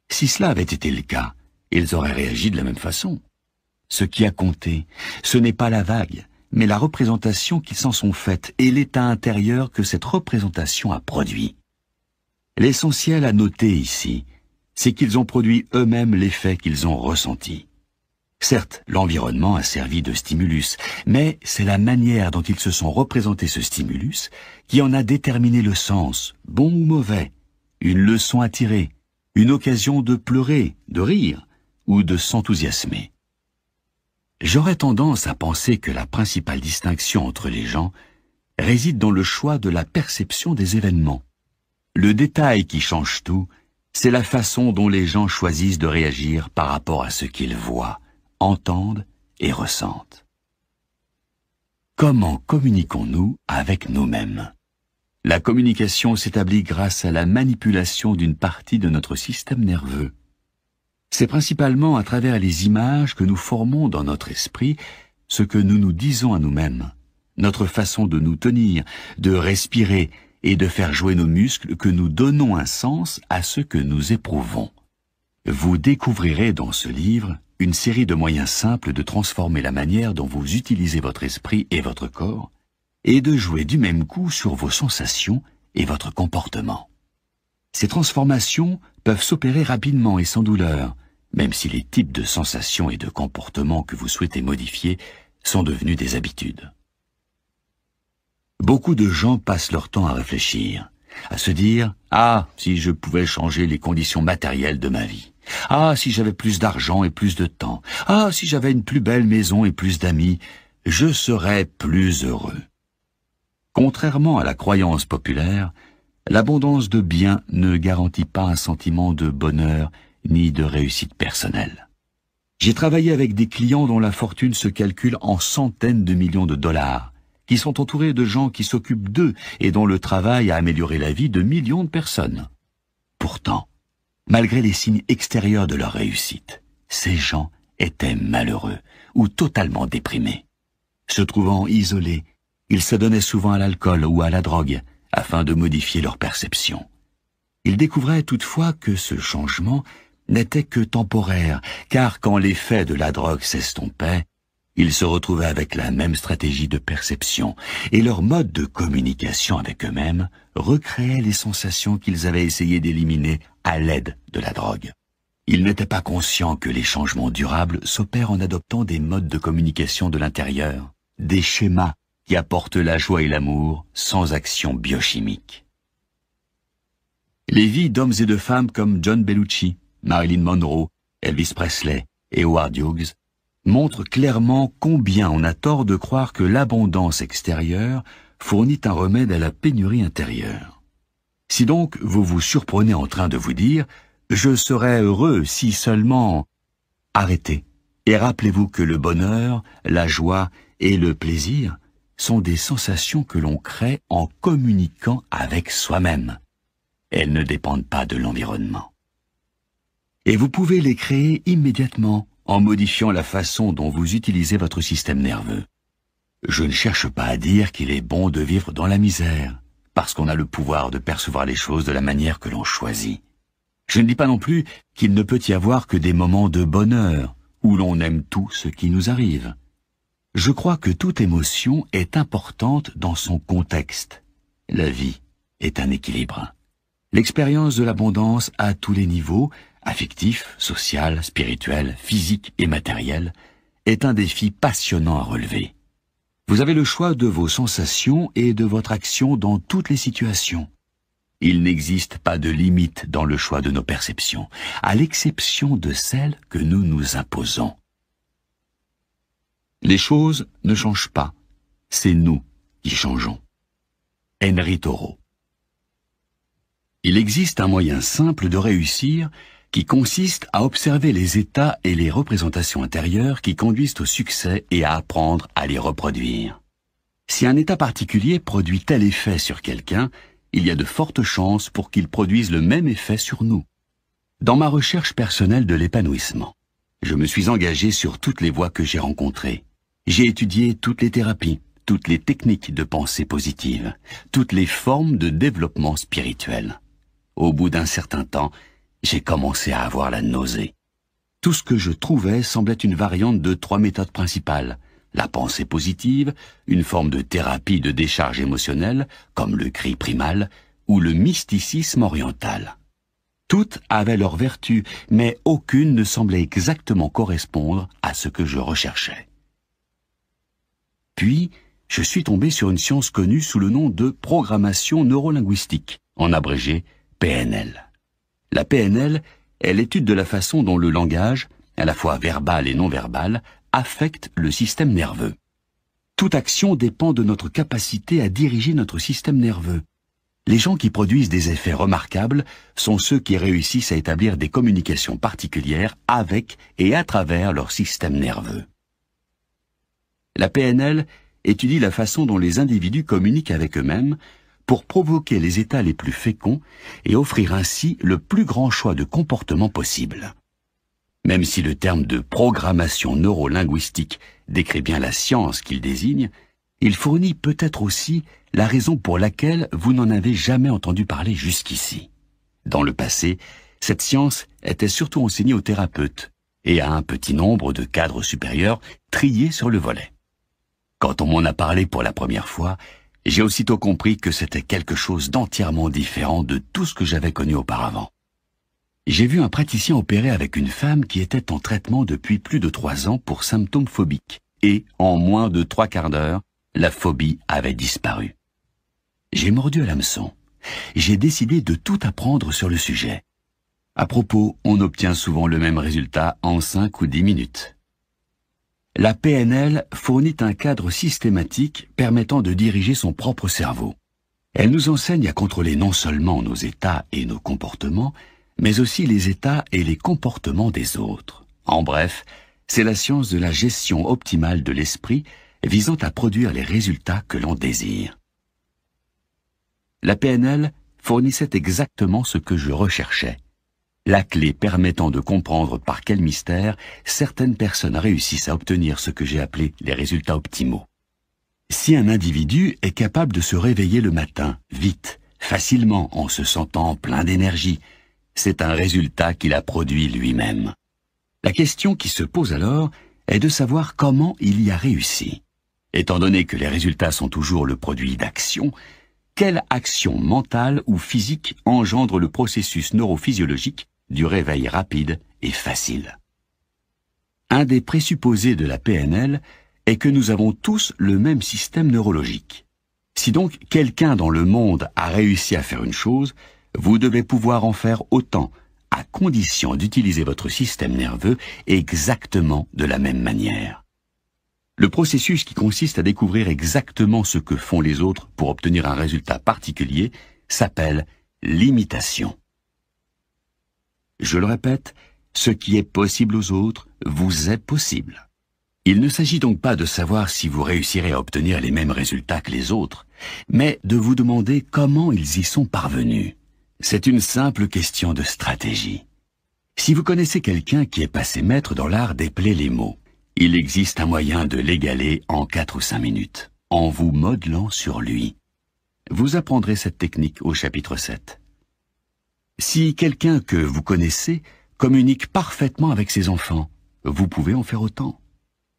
Si cela avait été le cas, ils auraient réagi de la même façon. Ce qui a compté, ce n'est pas la vague, mais la représentation qu'ils s'en sont faite et l'état intérieur que cette représentation a produit. L'essentiel à noter ici, c'est qu'ils ont produit eux-mêmes l'effet qu'ils ont ressenti. Certes, l'environnement a servi de stimulus, mais c'est la manière dont ils se sont représentés ce stimulus qui en a déterminé le sens, bon ou mauvais, une leçon à tirer, une occasion de pleurer, de rire ou de s'enthousiasmer. J'aurais tendance à penser que la principale distinction entre les gens réside dans le choix de la perception des événements. Le détail qui change tout, c'est la façon dont les gens choisissent de réagir par rapport à ce qu'ils voient, entendent et ressentent. Comment communiquons-nous avec nous-mêmes? La communication s'établit grâce à la manipulation d'une partie de notre système nerveux. C'est principalement à travers les images que nous formons dans notre esprit ce que nous nous disons à nous-mêmes, notre façon de nous tenir, de respirer et de faire jouer nos muscles que nous donnons un sens à ce que nous éprouvons. Vous découvrirez dans ce livre une série de moyens simples de transformer la manière dont vous utilisez votre esprit et votre corps et de jouer du même coup sur vos sensations et votre comportement. Ces transformations peuvent s'opérer rapidement et sans douleur, même si les types de sensations et de comportements que vous souhaitez modifier sont devenus des habitudes. Beaucoup de gens passent leur temps à réfléchir, à se dire « Ah, si je pouvais changer les conditions matérielles de ma vie. Ah, si j'avais plus d'argent et plus de temps. Ah, si j'avais une plus belle maison et plus d'amis, je serais plus heureux. » Contrairement à la croyance populaire, l'abondance de biens ne garantit pas un sentiment de bonheur ni de réussite personnelle. J'ai travaillé avec des clients dont la fortune se calcule en centaines de millions de dollars, qui sont entourés de gens qui s'occupent d'eux et dont le travail a amélioré la vie de millions de personnes. Pourtant, malgré les signes extérieurs de leur réussite, ces gens étaient malheureux ou totalement déprimés. Se trouvant isolés, ils s'adonnaient souvent à l'alcool ou à la drogue afin de modifier leur perception. Ils découvraient toutefois que ce changement n'était que temporaire, car quand l'effet de la drogue s'estompait, ils se retrouvaient avec la même stratégie de perception, et leur mode de communication avec eux-mêmes recréait les sensations qu'ils avaient essayé d'éliminer à l'aide de la drogue. Ils n'étaient pas conscients que les changements durables s'opèrent en adoptant des modes de communication de l'intérieur, des schémas qui apportent la joie et l'amour sans action biochimique. Les vies d'hommes et de femmes comme John Bellucci, Marilyn Monroe, Elvis Presley et Howard Hughes montrent clairement combien on a tort de croire que l'abondance extérieure fournit un remède à la pénurie intérieure. Si donc vous vous surprenez en train de vous dire « Je serais heureux si seulement… » Arrêtez et rappelez-vous que le bonheur, la joie et le plaisir sont des sensations que l'on crée en communiquant avec soi-même. Elles ne dépendent pas de l'environnement. Et vous pouvez les créer immédiatement en modifiant la façon dont vous utilisez votre système nerveux. Je ne cherche pas à dire qu'il est bon de vivre dans la misère, parce qu'on a le pouvoir de percevoir les choses de la manière que l'on choisit. Je ne dis pas non plus qu'il ne peut y avoir que des moments de bonheur, où l'on aime tout ce qui nous arrive. Je crois que toute émotion est importante dans son contexte. La vie est un équilibre. L'expérience de l'abondance à tous les niveaux, affectif, social, spirituel, physique et matériel, est un défi passionnant à relever. Vous avez le choix de vos sensations et de votre action dans toutes les situations. Il n'existe pas de limite dans le choix de nos perceptions, à l'exception de celles que nous nous imposons. Les choses ne changent pas, c'est nous qui changeons. Henry Thoreau. Il existe un moyen simple de réussir qui consiste à observer les états et les représentations intérieures qui conduisent au succès et à apprendre à les reproduire. Si un état particulier produit tel effet sur quelqu'un, il y a de fortes chances pour qu'il produise le même effet sur nous. Dans ma recherche personnelle de l'épanouissement, je me suis engagé sur toutes les voies que j'ai rencontrées. J'ai étudié toutes les thérapies, toutes les techniques de pensée positive, toutes les formes de développement spirituel. Au bout d'un certain temps, j'ai commencé à avoir la nausée. Tout ce que je trouvais semblait une variante de 3 méthodes principales. La pensée positive, une forme de thérapie de décharge émotionnelle, comme le cri primal, ou le mysticisme oriental. Toutes avaient leurs vertus, mais aucune ne semblait exactement correspondre à ce que je recherchais. Puis, je suis tombé sur une science connue sous le nom de programmation neurolinguistique, en abrégé PNL. La PNL est l'étude de la façon dont le langage, à la fois verbal et non verbal, affecte le système nerveux. Toute action dépend de notre capacité à diriger notre système nerveux. Les gens qui produisent des effets remarquables sont ceux qui réussissent à établir des communications particulières avec et à travers leur système nerveux. La PNL étudie la façon dont les individus communiquent avec eux-mêmes pour provoquer les états les plus féconds et offrir ainsi le plus grand choix de comportements possible. Même si le terme de programmation neurolinguistique décrit bien la science qu'il désigne, il fournit peut-être aussi la raison pour laquelle vous n'en avez jamais entendu parler jusqu'ici. Dans le passé, cette science était surtout enseignée aux thérapeutes et à un petit nombre de cadres supérieurs triés sur le volet. Quand on m'en a parlé pour la première fois, j'ai aussitôt compris que c'était quelque chose d'entièrement différent de tout ce que j'avais connu auparavant. J'ai vu un praticien opérer avec une femme qui était en traitement depuis plus de 3 ans pour symptômes phobiques, et en moins de 3/4 d'heure, la phobie avait disparu. J'ai mordu à l'hameçon. J'ai décidé de tout apprendre sur le sujet. À propos, on obtient souvent le même résultat en 5 ou 10 minutes. La PNL fournit un cadre systématique permettant de diriger son propre cerveau. Elle nous enseigne à contrôler non seulement nos états et nos comportements, mais aussi les états et les comportements des autres. En bref, c'est la science de la gestion optimale de l'esprit visant à produire les résultats que l'on désire. La PNL fournissait exactement ce que je recherchais. La clé permettant de comprendre par quel mystère certaines personnes réussissent à obtenir ce que j'ai appelé les résultats optimaux. Si un individu est capable de se réveiller le matin, vite, facilement, en se sentant plein d'énergie, c'est un résultat qu'il a produit lui-même. La question qui se pose alors est de savoir comment il y a réussi. Étant donné que les résultats sont toujours le produit d'actions, quelle action mentale ou physique engendre le processus neurophysiologique du réveil rapide et facile? Un des présupposés de la PNL est que nous avons tous le même système neurologique. Si donc quelqu'un dans le monde a réussi à faire une chose, vous devez pouvoir en faire autant, à condition d'utiliser votre système nerveux exactement de la même manière. Le processus qui consiste à découvrir exactement ce que font les autres pour obtenir un résultat particulier s'appelle l'imitation. Je le répète, ce qui est possible aux autres vous est possible. Il ne s'agit donc pas de savoir si vous réussirez à obtenir les mêmes résultats que les autres, mais de vous demander comment ils y sont parvenus. C'est une simple question de stratégie. Si vous connaissez quelqu'un qui est passé maître dans l'art d'épeler les mots, il existe un moyen de l'égaler en 4 ou 5 minutes, en vous modelant sur lui. Vous apprendrez cette technique au chapitre 7. Si quelqu'un que vous connaissez communique parfaitement avec ses enfants, vous pouvez en faire autant.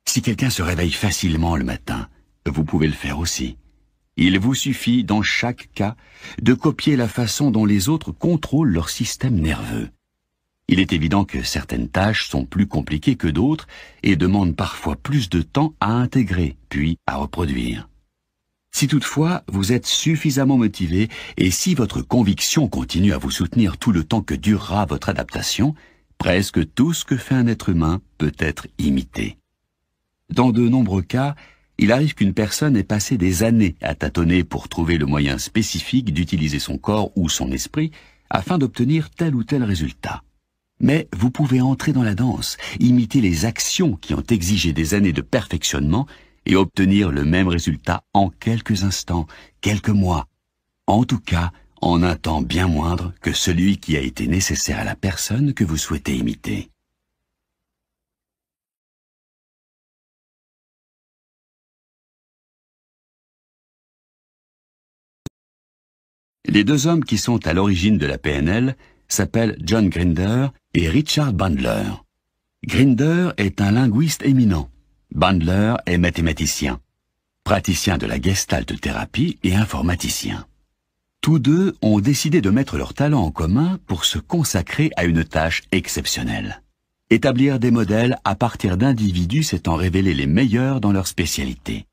Si quelqu'un se réveille facilement le matin, vous pouvez le faire aussi. Il vous suffit, dans chaque cas, de copier la façon dont les autres contrôlent leur système nerveux. Il est évident que certaines tâches sont plus compliquées que d'autres et demandent parfois plus de temps à intégrer, puis à reproduire. Si toutefois vous êtes suffisamment motivé et si votre conviction continue à vous soutenir tout le temps que durera votre adaptation, presque tout ce que fait un être humain peut être imité. Dans de nombreux cas, il arrive qu'une personne ait passé des années à tâtonner pour trouver le moyen spécifique d'utiliser son corps ou son esprit afin d'obtenir tel ou tel résultat. Mais vous pouvez entrer dans la danse, imiter les actions qui ont exigé des années de perfectionnement et obtenir le même résultat en quelques instants, quelques mois. En tout cas, en un temps bien moindre que celui qui a été nécessaire à la personne que vous souhaitez imiter. Les deux hommes qui sont à l'origine de la PNL s'appellent John Grinder et Richard Bandler. Grinder est un linguiste éminent. Bandler est mathématicien, praticien de la gestalt-thérapie et informaticien. Tous deux ont décidé de mettre leurs talents en commun pour se consacrer à une tâche exceptionnelle. Établir des modèles à partir d'individus s'étant révélés les meilleurs dans leur spécialité.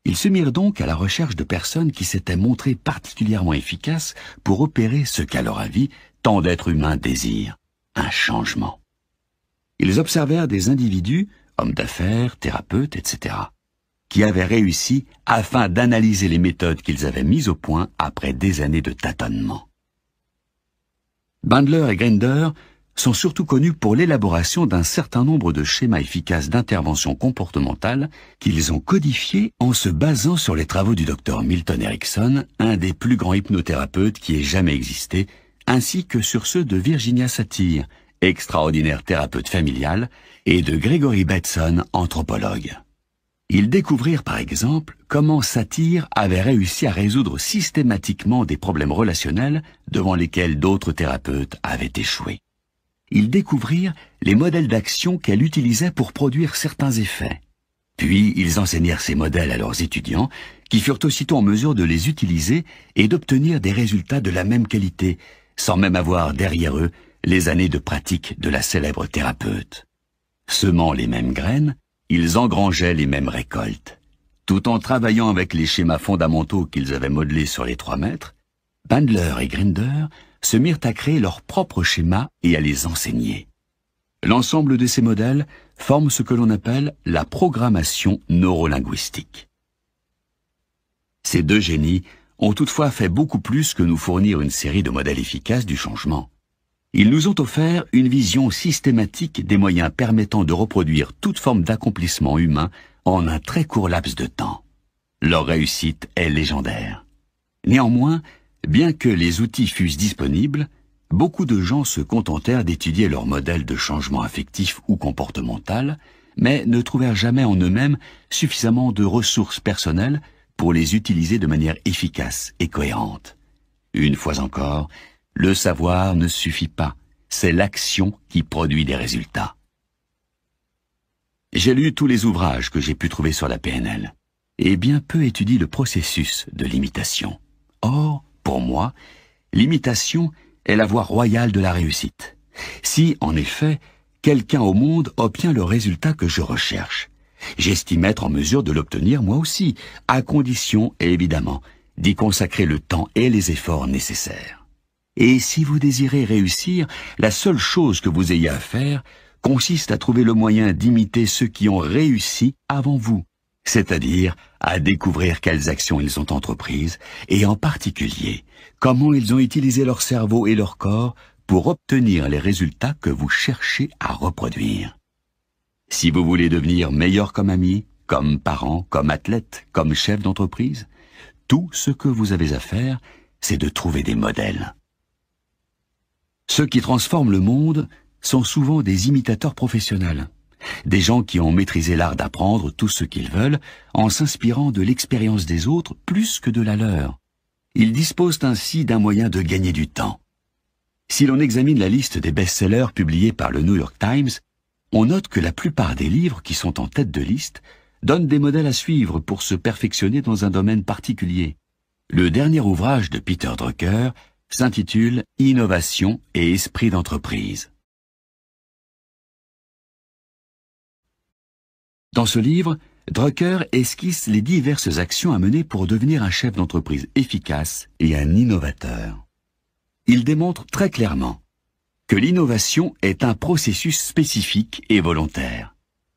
Ils se mirent donc à la recherche de personnes qui s'étaient montrées particulièrement efficaces pour opérer ce qu'à leur avis, tant d'êtres humains désirent, un changement. Ils observèrent des individus, hommes d'affaires, thérapeutes, etc., qui avaient réussi afin d'analyser les méthodes qu'ils avaient mises au point après des années de tâtonnement. Bandler et Grinder sont surtout connus pour l'élaboration d'un certain nombre de schémas efficaces d'intervention comportementale qu'ils ont codifiés en se basant sur les travaux du Dr Milton Erickson, un des plus grands hypnothérapeutes qui ait jamais existé, ainsi que sur ceux de Virginia Satir, extraordinaire thérapeute familiale, et de Gregory Bateson, anthropologue. Ils découvrirent par exemple comment Satir avait réussi à résoudre systématiquement des problèmes relationnels devant lesquels d'autres thérapeutes avaient échoué. Ils découvrirent les modèles d'action qu'elle utilisait pour produire certains effets. Puis ils enseignèrent ces modèles à leurs étudiants, qui furent aussitôt en mesure de les utiliser et d'obtenir des résultats de la même qualité, sans même avoir derrière eux les années de pratique de la célèbre thérapeute. Semant les mêmes graines, ils engrangeaient les mêmes récoltes. Tout en travaillant avec les schémas fondamentaux qu'ils avaient modelés sur les 3 mètres, Bandler et Grinder se mirent à créer leurs propres schémas et à les enseigner. L'ensemble de ces modèles forme ce que l'on appelle la programmation neurolinguistique. Ces deux génies ont toutefois fait beaucoup plus que nous fournir une série de modèles efficaces du changement. Ils nous ont offert une vision systématique des moyens permettant de reproduire toute forme d'accomplissement humain en un très court laps de temps. Leur réussite est légendaire. Néanmoins, bien que les outils fussent disponibles, beaucoup de gens se contentèrent d'étudier leur modèle de changement affectif ou comportemental, mais ne trouvèrent jamais en eux-mêmes suffisamment de ressources personnelles pour les utiliser de manière efficace et cohérente. Une fois encore, le savoir ne suffit pas, c'est l'action qui produit des résultats. J'ai lu tous les ouvrages que j'ai pu trouver sur la PNL, et bien peu étudie le processus de l'imitation. Or, pour moi, l'imitation est la voie royale de la réussite. Si, en effet, quelqu'un au monde obtient le résultat que je recherche, j'estime être en mesure de l'obtenir moi aussi, à condition, évidemment, d'y consacrer le temps et les efforts nécessaires. Et si vous désirez réussir, la seule chose que vous ayez à faire consiste à trouver le moyen d'imiter ceux qui ont réussi avant vous, c'est-à-dire à découvrir quelles actions ils ont entreprises, et en particulier, comment ils ont utilisé leur cerveau et leur corps pour obtenir les résultats que vous cherchez à reproduire. Si vous voulez devenir meilleur comme ami, comme parent, comme athlète, comme chef d'entreprise, tout ce que vous avez à faire, c'est de trouver des modèles. Ceux qui transforment le monde sont souvent des imitateurs professionnels, des gens qui ont maîtrisé l'art d'apprendre tout ce qu'ils veulent en s'inspirant de l'expérience des autres plus que de la leur. Ils disposent ainsi d'un moyen de gagner du temps. Si l'on examine la liste des best-sellers publiés par le New York Times, on note que la plupart des livres qui sont en tête de liste donnent des modèles à suivre pour se perfectionner dans un domaine particulier. Le dernier ouvrage de Peter Drucker s'intitule « Innovation et esprit d'entreprise ». Dans ce livre, Drucker esquisse les diverses actions à mener pour devenir un chef d'entreprise efficace et un innovateur. Il démontre très clairement que l'innovation est un processus spécifique et volontaire.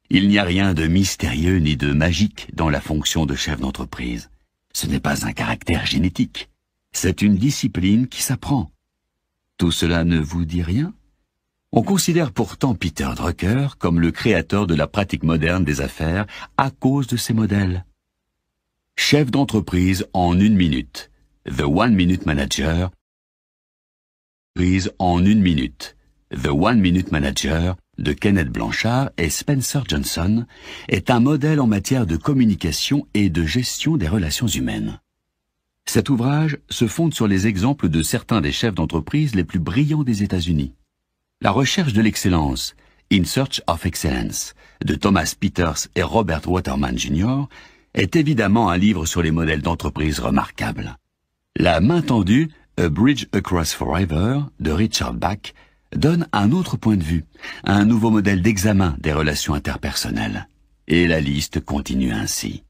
Il n'y a rien de mystérieux ni de magique dans la fonction de chef d'entreprise. Ce n'est pas un caractère génétique. C'est une discipline qui s'apprend. Tout cela ne vous dit rien ? On considère pourtant Peter Drucker comme le créateur de la pratique moderne des affaires à cause de ses modèles. Chef d'entreprise en 1 minute. The One Minute Manager. En 1 minute. The One Minute Manager de Kenneth Blanchard et Spencer Johnson est un modèle en matière de communication et de gestion des relations humaines. Cet ouvrage se fonde sur les exemples de certains des chefs d'entreprise les plus brillants des États-Unis. La recherche de l'excellence, In Search of Excellence, de Thomas Peters et Robert Waterman Jr., est évidemment un livre sur les modèles d'entreprise remarquables. La main tendue, A Bridge Across Forever, de Richard Bach, donne un autre point de vue, un nouveau modèle d'examen des relations interpersonnelles. Et la liste continue ainsi.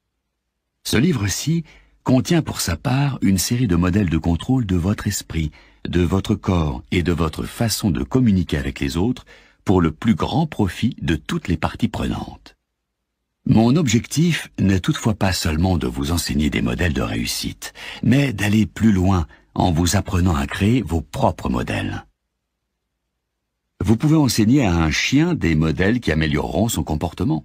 Ce livre-ci contient pour sa part une série de modèles de contrôle de votre esprit, de votre corps et de votre façon de communiquer avec les autres pour le plus grand profit de toutes les parties prenantes. Mon objectif n'est toutefois pas seulement de vous enseigner des modèles de réussite, mais d'aller plus loin en vous apprenant à créer vos propres modèles. Vous pouvez enseigner à un chien des modèles qui amélioreront son comportement.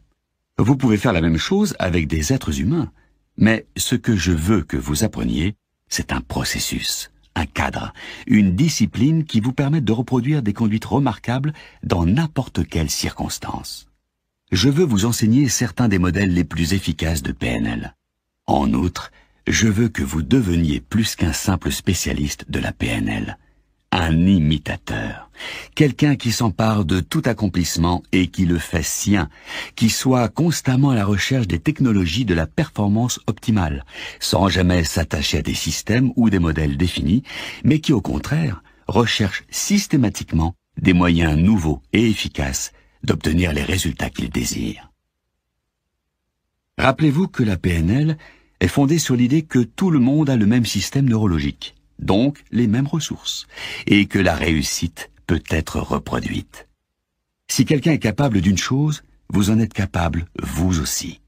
Vous pouvez faire la même chose avec des êtres humains, mais ce que je veux que vous appreniez, c'est un processus, un cadre, une discipline qui vous permette de reproduire des conduites remarquables dans n'importe quelle circonstance. Je veux vous enseigner certains des modèles les plus efficaces de PNL. En outre, je veux que vous deveniez plus qu'un simple spécialiste de la PNL, un imitateur, quelqu'un qui s'empare de tout accomplissement et qui le fait sien, qui soit constamment à la recherche des technologies de la performance optimale, sans jamais s'attacher à des systèmes ou des modèles définis, mais qui au contraire recherche systématiquement des moyens nouveaux et efficaces d'obtenir les résultats qu'il désire. Rappelez-vous que la PNL est fondée sur l'idée que tout le monde a le même système neurologique, donc les mêmes ressources, et que la réussite peut être reproduite. Si quelqu'un est capable d'une chose, vous en êtes capable, vous aussi.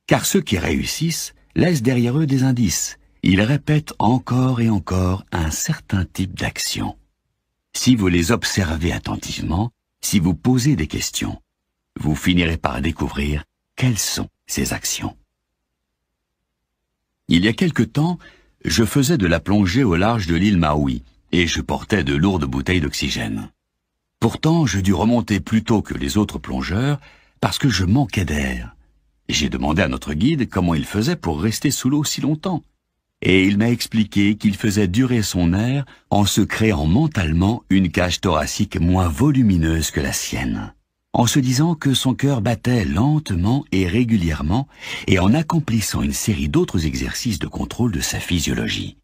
Car ceux qui réussissent laissent derrière eux des indices. Ils répètent encore et encore un certain type d'action. Si vous les observez attentivement, si vous posez des questions, vous finirez par découvrir quelles sont ces actions. Il y a quelque temps, je faisais de la plongée au large de l'île Maui et je portais de lourdes bouteilles d'oxygène. Pourtant, je dus remonter plus tôt que les autres plongeurs parce que je manquais d'air. J'ai demandé à notre guide comment il faisait pour rester sous l'eau si longtemps. Et il m'a expliqué qu'il faisait durer son air en se créant mentalement une cage thoracique moins volumineuse que la sienne, en se disant que son cœur battait lentement et régulièrement et en accomplissant une série d'autres exercices de contrôle de sa physiologie.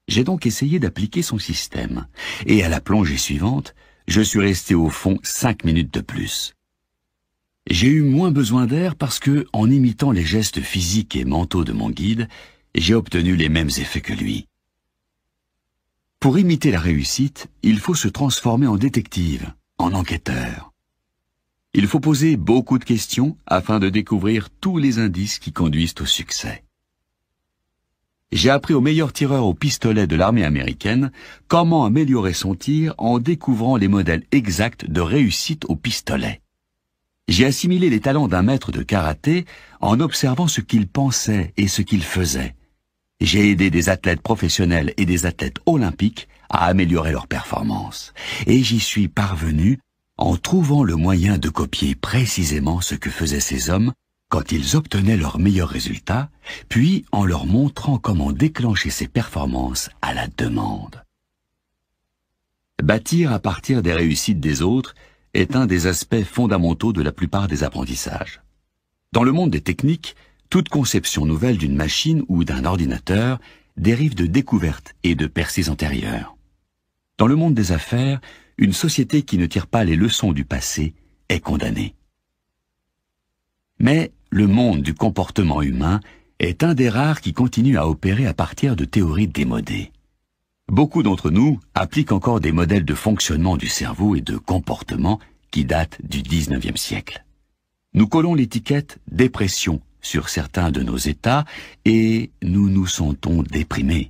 J'ai donc essayé d'appliquer son système, et à la plongée suivante, je suis resté au fond 5 minutes de plus. J'ai eu moins besoin d'air parce que, en imitant les gestes physiques et mentaux de mon guide, j'ai obtenu les mêmes effets que lui. Pour imiter la réussite, il faut se transformer en détective, en enquêteur. Il faut poser beaucoup de questions afin de découvrir tous les indices qui conduisent au succès. J'ai appris au meilleur tireur au pistolet de l'armée américaine comment améliorer son tir en découvrant les modèles exacts de réussite au pistolet. J'ai assimilé les talents d'un maître de karaté en observant ce qu'il pensait et ce qu'il faisait. J'ai aidé des athlètes professionnels et des athlètes olympiques à améliorer leurs performances. Et j'y suis parvenu en trouvant le moyen de copier précisément ce que faisaient ces hommes quand ils obtenaient leurs meilleurs résultats, puis en leur montrant comment déclencher ces performances à la demande. Bâtir à partir des réussites des autres est un des aspects fondamentaux de la plupart des apprentissages. Dans le monde des techniques, toute conception nouvelle d'une machine ou d'un ordinateur dérive de découvertes et de percées antérieures. Dans le monde des affaires, une société qui ne tire pas les leçons du passé est condamnée. Mais le monde du comportement humain est un des rares qui continue à opérer à partir de théories démodées. Beaucoup d'entre nous appliquent encore des modèles de fonctionnement du cerveau et de comportement qui datent du XIXe siècle. Nous collons l'étiquette « dépression » sur certains de nos états et nous nous sentons déprimés.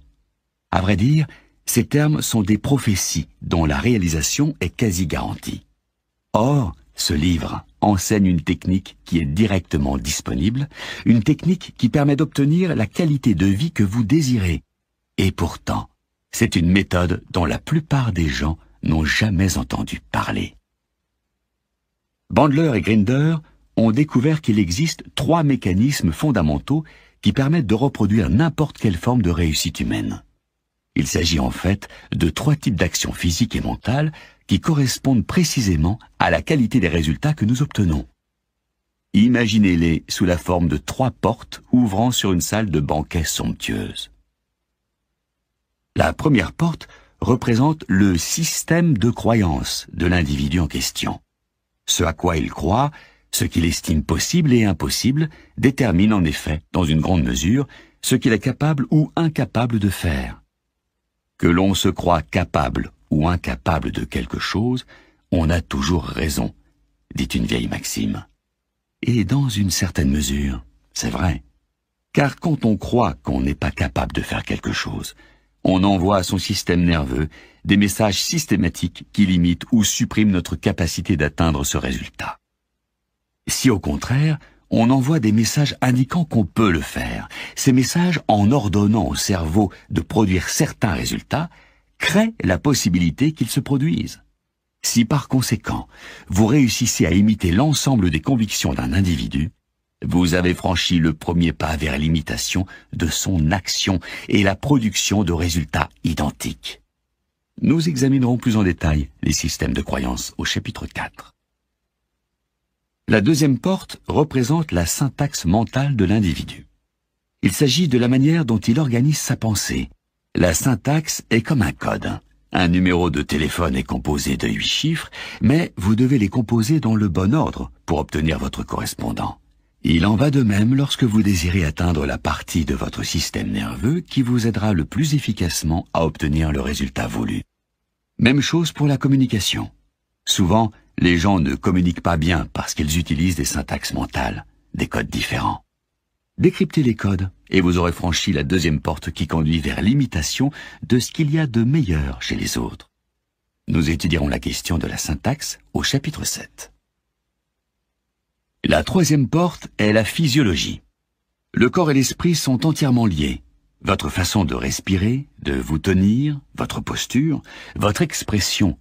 À vrai dire, ces termes sont des prophéties dont la réalisation est quasi garantie. Or, ce livre enseigne une technique qui est directement disponible, une technique qui permet d'obtenir la qualité de vie que vous désirez. Et pourtant, c'est une méthode dont la plupart des gens n'ont jamais entendu parler. Bandler et Grinder ont découvert qu'il existe 3 mécanismes fondamentaux qui permettent de reproduire n'importe quelle forme de réussite humaine. Il s'agit en fait de 3 types d'actions physiques et mentales qui correspondent précisément à la qualité des résultats que nous obtenons. Imaginez-les sous la forme de 3 portes ouvrant sur une salle de banquet somptueuse. La première porte représente le système de croyance de l'individu en question. Ce à quoi il croit, ce qu'il estime possible et impossible, détermine en effet, dans une grande mesure, ce qu'il est capable ou incapable de faire. Que l'on se croit capable ou incapable de quelque chose, on a toujours raison, dit une vieille maxime. Et dans une certaine mesure, c'est vrai. Car quand on croit qu'on n'est pas capable de faire quelque chose, on envoie à son système nerveux des messages systématiques qui limitent ou suppriment notre capacité d'atteindre ce résultat. Si au contraire, on envoie des messages indiquant qu'on peut le faire, ces messages, en ordonnant au cerveau de produire certains résultats, créent la possibilité qu'ils se produisent. Si par conséquent, vous réussissez à imiter l'ensemble des convictions d'un individu, vous avez franchi le premier pas vers l'imitation de son action et la production de résultats identiques. Nous examinerons plus en détail les systèmes de croyance au chapitre 4. La deuxième porte représente la syntaxe mentale de l'individu. Il s'agit de la manière dont il organise sa pensée. La syntaxe est comme un code. Un numéro de téléphone est composé de 8 chiffres, mais vous devez les composer dans le bon ordre pour obtenir votre correspondant. Il en va de même lorsque vous désirez atteindre la partie de votre système nerveux qui vous aidera le plus efficacement à obtenir le résultat voulu. Même chose pour la communication. Souvent, les gens ne communiquent pas bien parce qu'ils utilisent des syntaxes mentales, des codes différents. Décryptez les codes et vous aurez franchi la deuxième porte qui conduit vers l'imitation de ce qu'il y a de meilleur chez les autres. Nous étudierons la question de la syntaxe au chapitre 7. La troisième porte est la physiologie. Le corps et l'esprit sont entièrement liés. Votre façon de respirer, de vous tenir, votre posture, votre expression,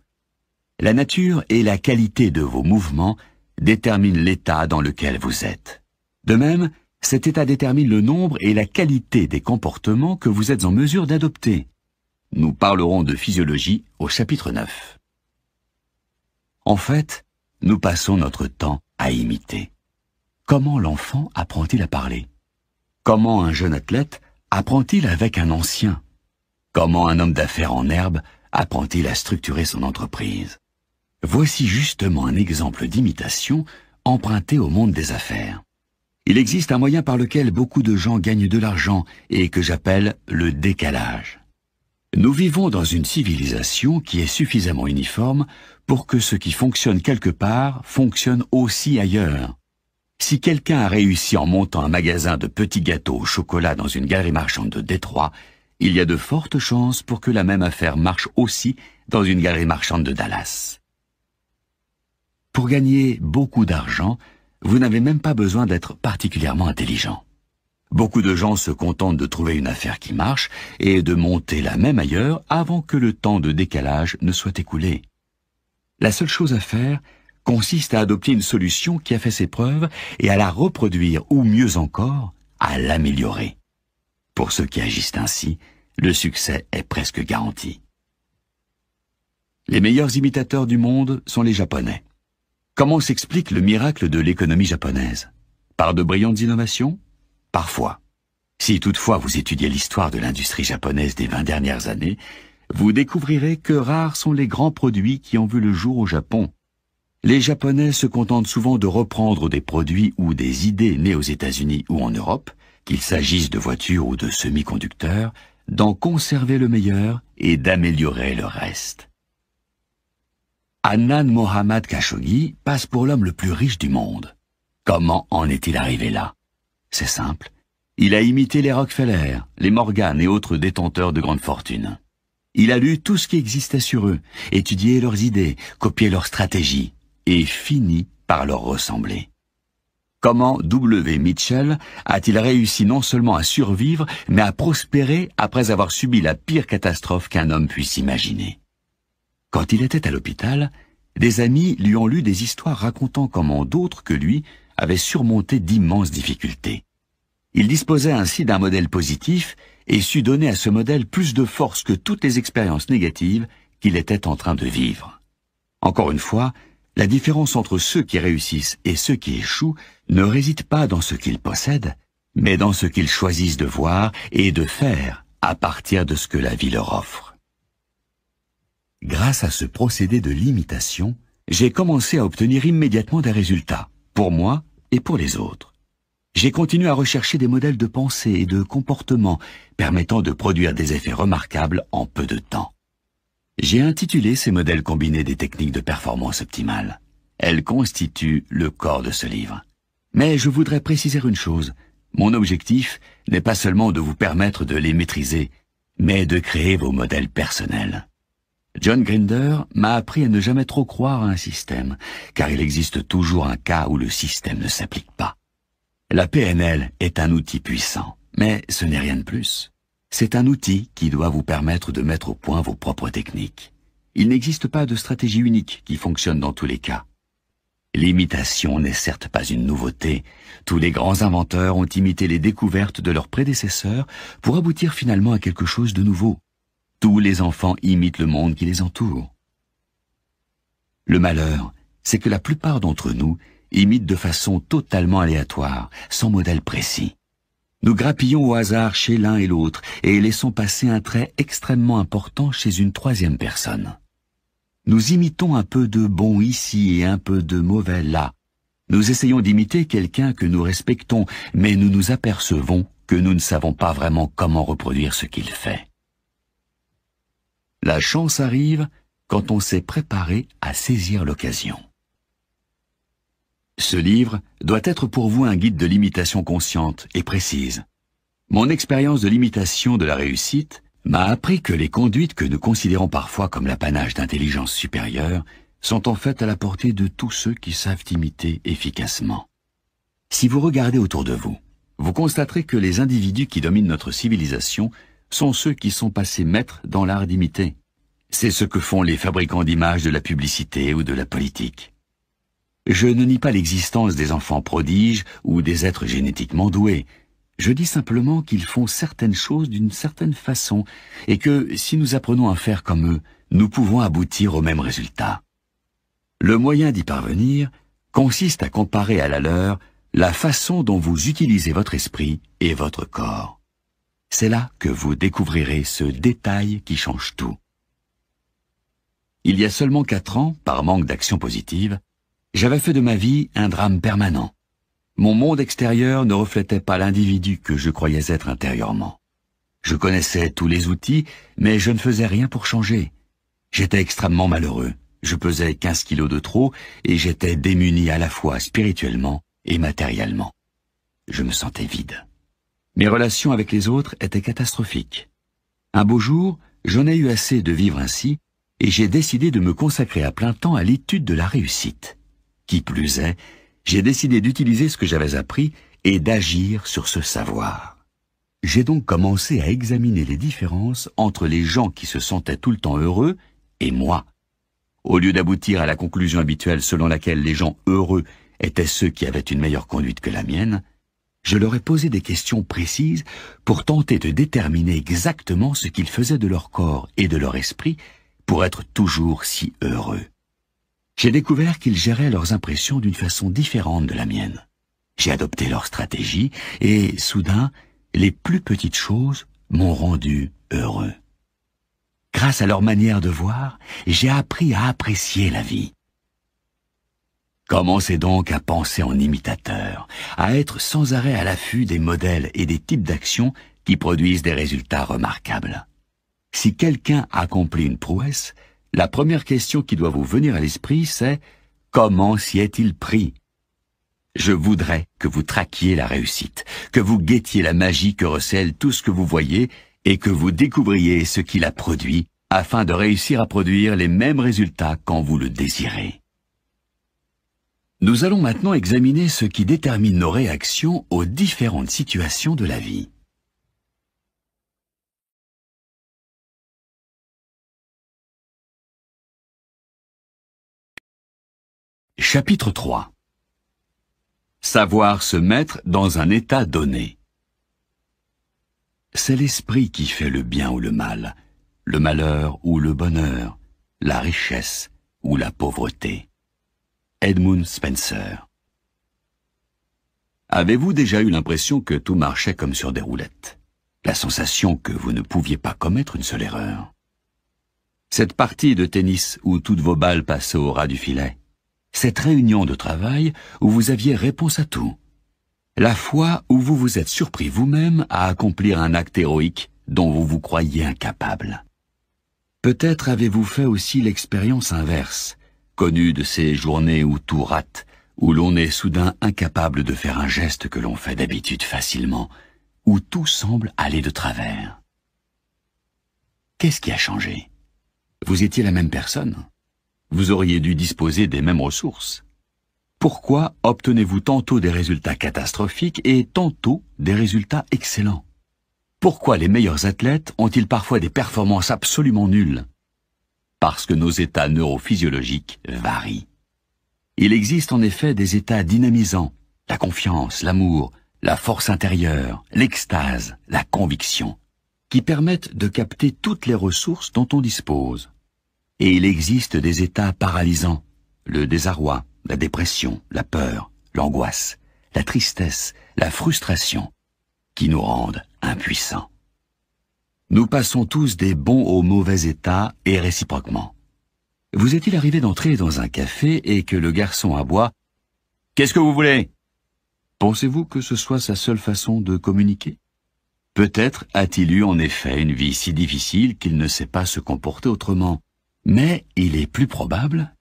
la nature et la qualité de vos mouvements déterminent l'état dans lequel vous êtes. De même, cet état détermine le nombre et la qualité des comportements que vous êtes en mesure d'adopter. Nous parlerons de physiologie au chapitre 9. En fait, nous passons notre temps à imiter. Comment l'enfant apprend-il à parler? Comment un jeune athlète apprend-il avec un ancien? Comment un homme d'affaires en herbe apprend-il à structurer son entreprise? Voici justement un exemple d'imitation emprunté au monde des affaires. Il existe un moyen par lequel beaucoup de gens gagnent de l'argent et que j'appelle le décalage. Nous vivons dans une civilisation qui est suffisamment uniforme pour que ce qui fonctionne quelque part fonctionne aussi ailleurs. Si quelqu'un a réussi en montant un magasin de petits gâteaux au chocolat dans une galerie marchande de Détroit, il y a de fortes chances pour que la même affaire marche aussi dans une galerie marchande de Dallas. Pour gagner beaucoup d'argent, vous n'avez même pas besoin d'être particulièrement intelligent. Beaucoup de gens se contentent de trouver une affaire qui marche et de monter la même ailleurs avant que le temps de décalage ne soit écoulé. La seule chose à faire consiste à adopter une solution qui a fait ses preuves et à la reproduire, ou mieux encore, à l'améliorer. Pour ceux qui agissent ainsi, le succès est presque garanti. Les meilleurs imitateurs du monde sont les Japonais. Comment s'explique le miracle de l'économie japonaise? Par de brillantes innovations? Parfois. Si toutefois vous étudiez l'histoire de l'industrie japonaise des 20 dernières années, vous découvrirez que rares sont les grands produits qui ont vu le jour au Japon. Les Japonais se contentent souvent de reprendre des produits ou des idées nées aux États-Unis ou en Europe, qu'il s'agisse de voitures ou de semi-conducteurs, d'en conserver le meilleur et d'améliorer le reste. Anand Mohammad Khashoggi passe pour l'homme le plus riche du monde. Comment en est-il arrivé là? C'est simple. Il a imité les Rockefeller, les Morgan et autres détenteurs de grandes fortunes. Il a lu tout ce qui existait sur eux, étudié leurs idées, copié leurs stratégies, et fini par leur ressembler. Comment W. Mitchell a-t-il réussi non seulement à survivre, mais à prospérer après avoir subi la pire catastrophe qu'un homme puisse imaginer? Quand il était à l'hôpital, des amis lui ont lu des histoires racontant comment d'autres que lui avaient surmonté d'immenses difficultés. Il disposait ainsi d'un modèle positif et sut donner à ce modèle plus de force que toutes les expériences négatives qu'il était en train de vivre. Encore une fois, la différence entre ceux qui réussissent et ceux qui échouent ne réside pas dans ce qu'ils possèdent, mais dans ce qu'ils choisissent de voir et de faire à partir de ce que la vie leur offre. Grâce à ce procédé de l'imitation, j'ai commencé à obtenir immédiatement des résultats, pour moi et pour les autres. J'ai continué à rechercher des modèles de pensée et de comportement permettant de produire des effets remarquables en peu de temps. J'ai intitulé ces modèles combinés des techniques de performance optimale. Elles constituent le corps de ce livre. Mais je voudrais préciser une chose. Mon objectif n'est pas seulement de vous permettre de les maîtriser, mais de créer vos modèles personnels. John Grinder m'a appris à ne jamais trop croire à un système, car il existe toujours un cas où le système ne s'applique pas. La PNL est un outil puissant, mais ce n'est rien de plus. C'est un outil qui doit vous permettre de mettre au point vos propres techniques. Il n'existe pas de stratégie unique qui fonctionne dans tous les cas. L'imitation n'est certes pas une nouveauté. Tous les grands inventeurs ont imité les découvertes de leurs prédécesseurs pour aboutir finalement à quelque chose de nouveau. Tous les enfants imitent le monde qui les entoure. Le malheur, c'est que la plupart d'entre nous imitent de façon totalement aléatoire, sans modèle précis. Nous grappillons au hasard chez l'un et l'autre et laissons passer un trait extrêmement important chez une troisième personne. Nous imitons un peu de bon ici et un peu de mauvais là. Nous essayons d'imiter quelqu'un que nous respectons, mais nous nous apercevons que nous ne savons pas vraiment comment reproduire ce qu'il fait. La chance arrive quand on s'est préparé à saisir l'occasion. Ce livre doit être pour vous un guide de l'imitation consciente et précise. Mon expérience de l'imitation de la réussite m'a appris que les conduites que nous considérons parfois comme l'apanage d'intelligence supérieure sont en fait à la portée de tous ceux qui savent imiter efficacement. Si vous regardez autour de vous, vous constaterez que les individus qui dominent notre civilisation sont ceux qui sont passés maîtres dans l'art d'imiter. C'est ce que font les fabricants d'images de la publicité ou de la politique. Je ne nie pas l'existence des enfants prodiges ou des êtres génétiquement doués. Je dis simplement qu'ils font certaines choses d'une certaine façon et que, si nous apprenons à faire comme eux, nous pouvons aboutir au même résultat. Le moyen d'y parvenir consiste à comparer à la leur la façon dont vous utilisez votre esprit et votre corps. C'est là que vous découvrirez ce détail qui change tout. Il y a seulement 4 ans, par manque d'action positive, j'avais fait de ma vie un drame permanent. Mon monde extérieur ne reflétait pas l'individu que je croyais être intérieurement. Je connaissais tous les outils, mais je ne faisais rien pour changer. J'étais extrêmement malheureux. Je pesais 15 kilos de trop et j'étais démuni à la fois spirituellement et matériellement. Je me sentais vide. Mes relations avec les autres étaient catastrophiques. Un beau jour, j'en ai eu assez de vivre ainsi et j'ai décidé de me consacrer à plein temps à l'étude de la réussite. Qui plus est, j'ai décidé d'utiliser ce que j'avais appris et d'agir sur ce savoir. J'ai donc commencé à examiner les différences entre les gens qui se sentaient tout le temps heureux et moi. Au lieu d'aboutir à la conclusion habituelle selon laquelle les gens heureux étaient ceux qui avaient une meilleure conduite que la mienne, je leur ai posé des questions précises pour tenter de déterminer exactement ce qu'ils faisaient de leur corps et de leur esprit pour être toujours si heureux. J'ai découvert qu'ils géraient leurs impressions d'une façon différente de la mienne. J'ai adopté leur stratégie et, soudain, les plus petites choses m'ont rendu heureux. Grâce à leur manière de voir, j'ai appris à apprécier la vie. Commencez donc à penser en imitateur, à être sans arrêt à l'affût des modèles et des types d'actions qui produisent des résultats remarquables. Si quelqu'un accomplit une prouesse, la première question qui doit vous venir à l'esprit, c'est « Comment s'y est-il pris ?» Je voudrais que vous traquiez la réussite, que vous guettiez la magie que recèle tout ce que vous voyez et que vous découvriez ce qui l'a produit afin de réussir à produire les mêmes résultats quand vous le désirez. Nous allons maintenant examiner ce qui détermine nos réactions aux différentes situations de la vie. Chapitre 3. Savoir se mettre dans un état donné. C'est l'esprit qui fait le bien ou le mal, le malheur ou le bonheur, la richesse ou la pauvreté. Edmund Spencer. Avez-vous déjà eu l'impression que tout marchait comme sur des roulettes? La sensation que vous ne pouviez pas commettre une seule erreur? Cette partie de tennis où toutes vos balles passaient au ras du filet? Cette réunion de travail où vous aviez réponse à tout? La fois où vous vous êtes surpris vous-même à accomplir un acte héroïque dont vous vous croyiez incapable? Peut-être avez-vous fait aussi l'expérience inverse, connu de ces journées où tout rate, où l'on est soudain incapable de faire un geste que l'on fait d'habitude facilement, où tout semble aller de travers. Qu'est-ce qui a changé? Vous étiez la même personne? Vous auriez dû disposer des mêmes ressources. Pourquoi obtenez-vous tantôt des résultats catastrophiques et tantôt des résultats excellents? Pourquoi les meilleurs athlètes ont-ils parfois des performances absolument nulles? Parce que nos états neurophysiologiques varient. Il existe en effet des états dynamisants, la confiance, l'amour, la force intérieure, l'extase, la conviction, qui permettent de capter toutes les ressources dont on dispose. Et il existe des états paralysants, le désarroi, la dépression, la peur, l'angoisse, la tristesse, la frustration, qui nous rendent impuissants. Nous passons tous des bons aux mauvais états et réciproquement. Vous est-il arrivé d'entrer dans un café et que le garçon aboie « Qu'est-ce que vous voulez ?» Pensez-vous que ce soit sa seule façon de communiquer? Peut-être a-t-il eu en effet une vie si difficile qu'il ne sait pas se comporter autrement. Mais il est plus probable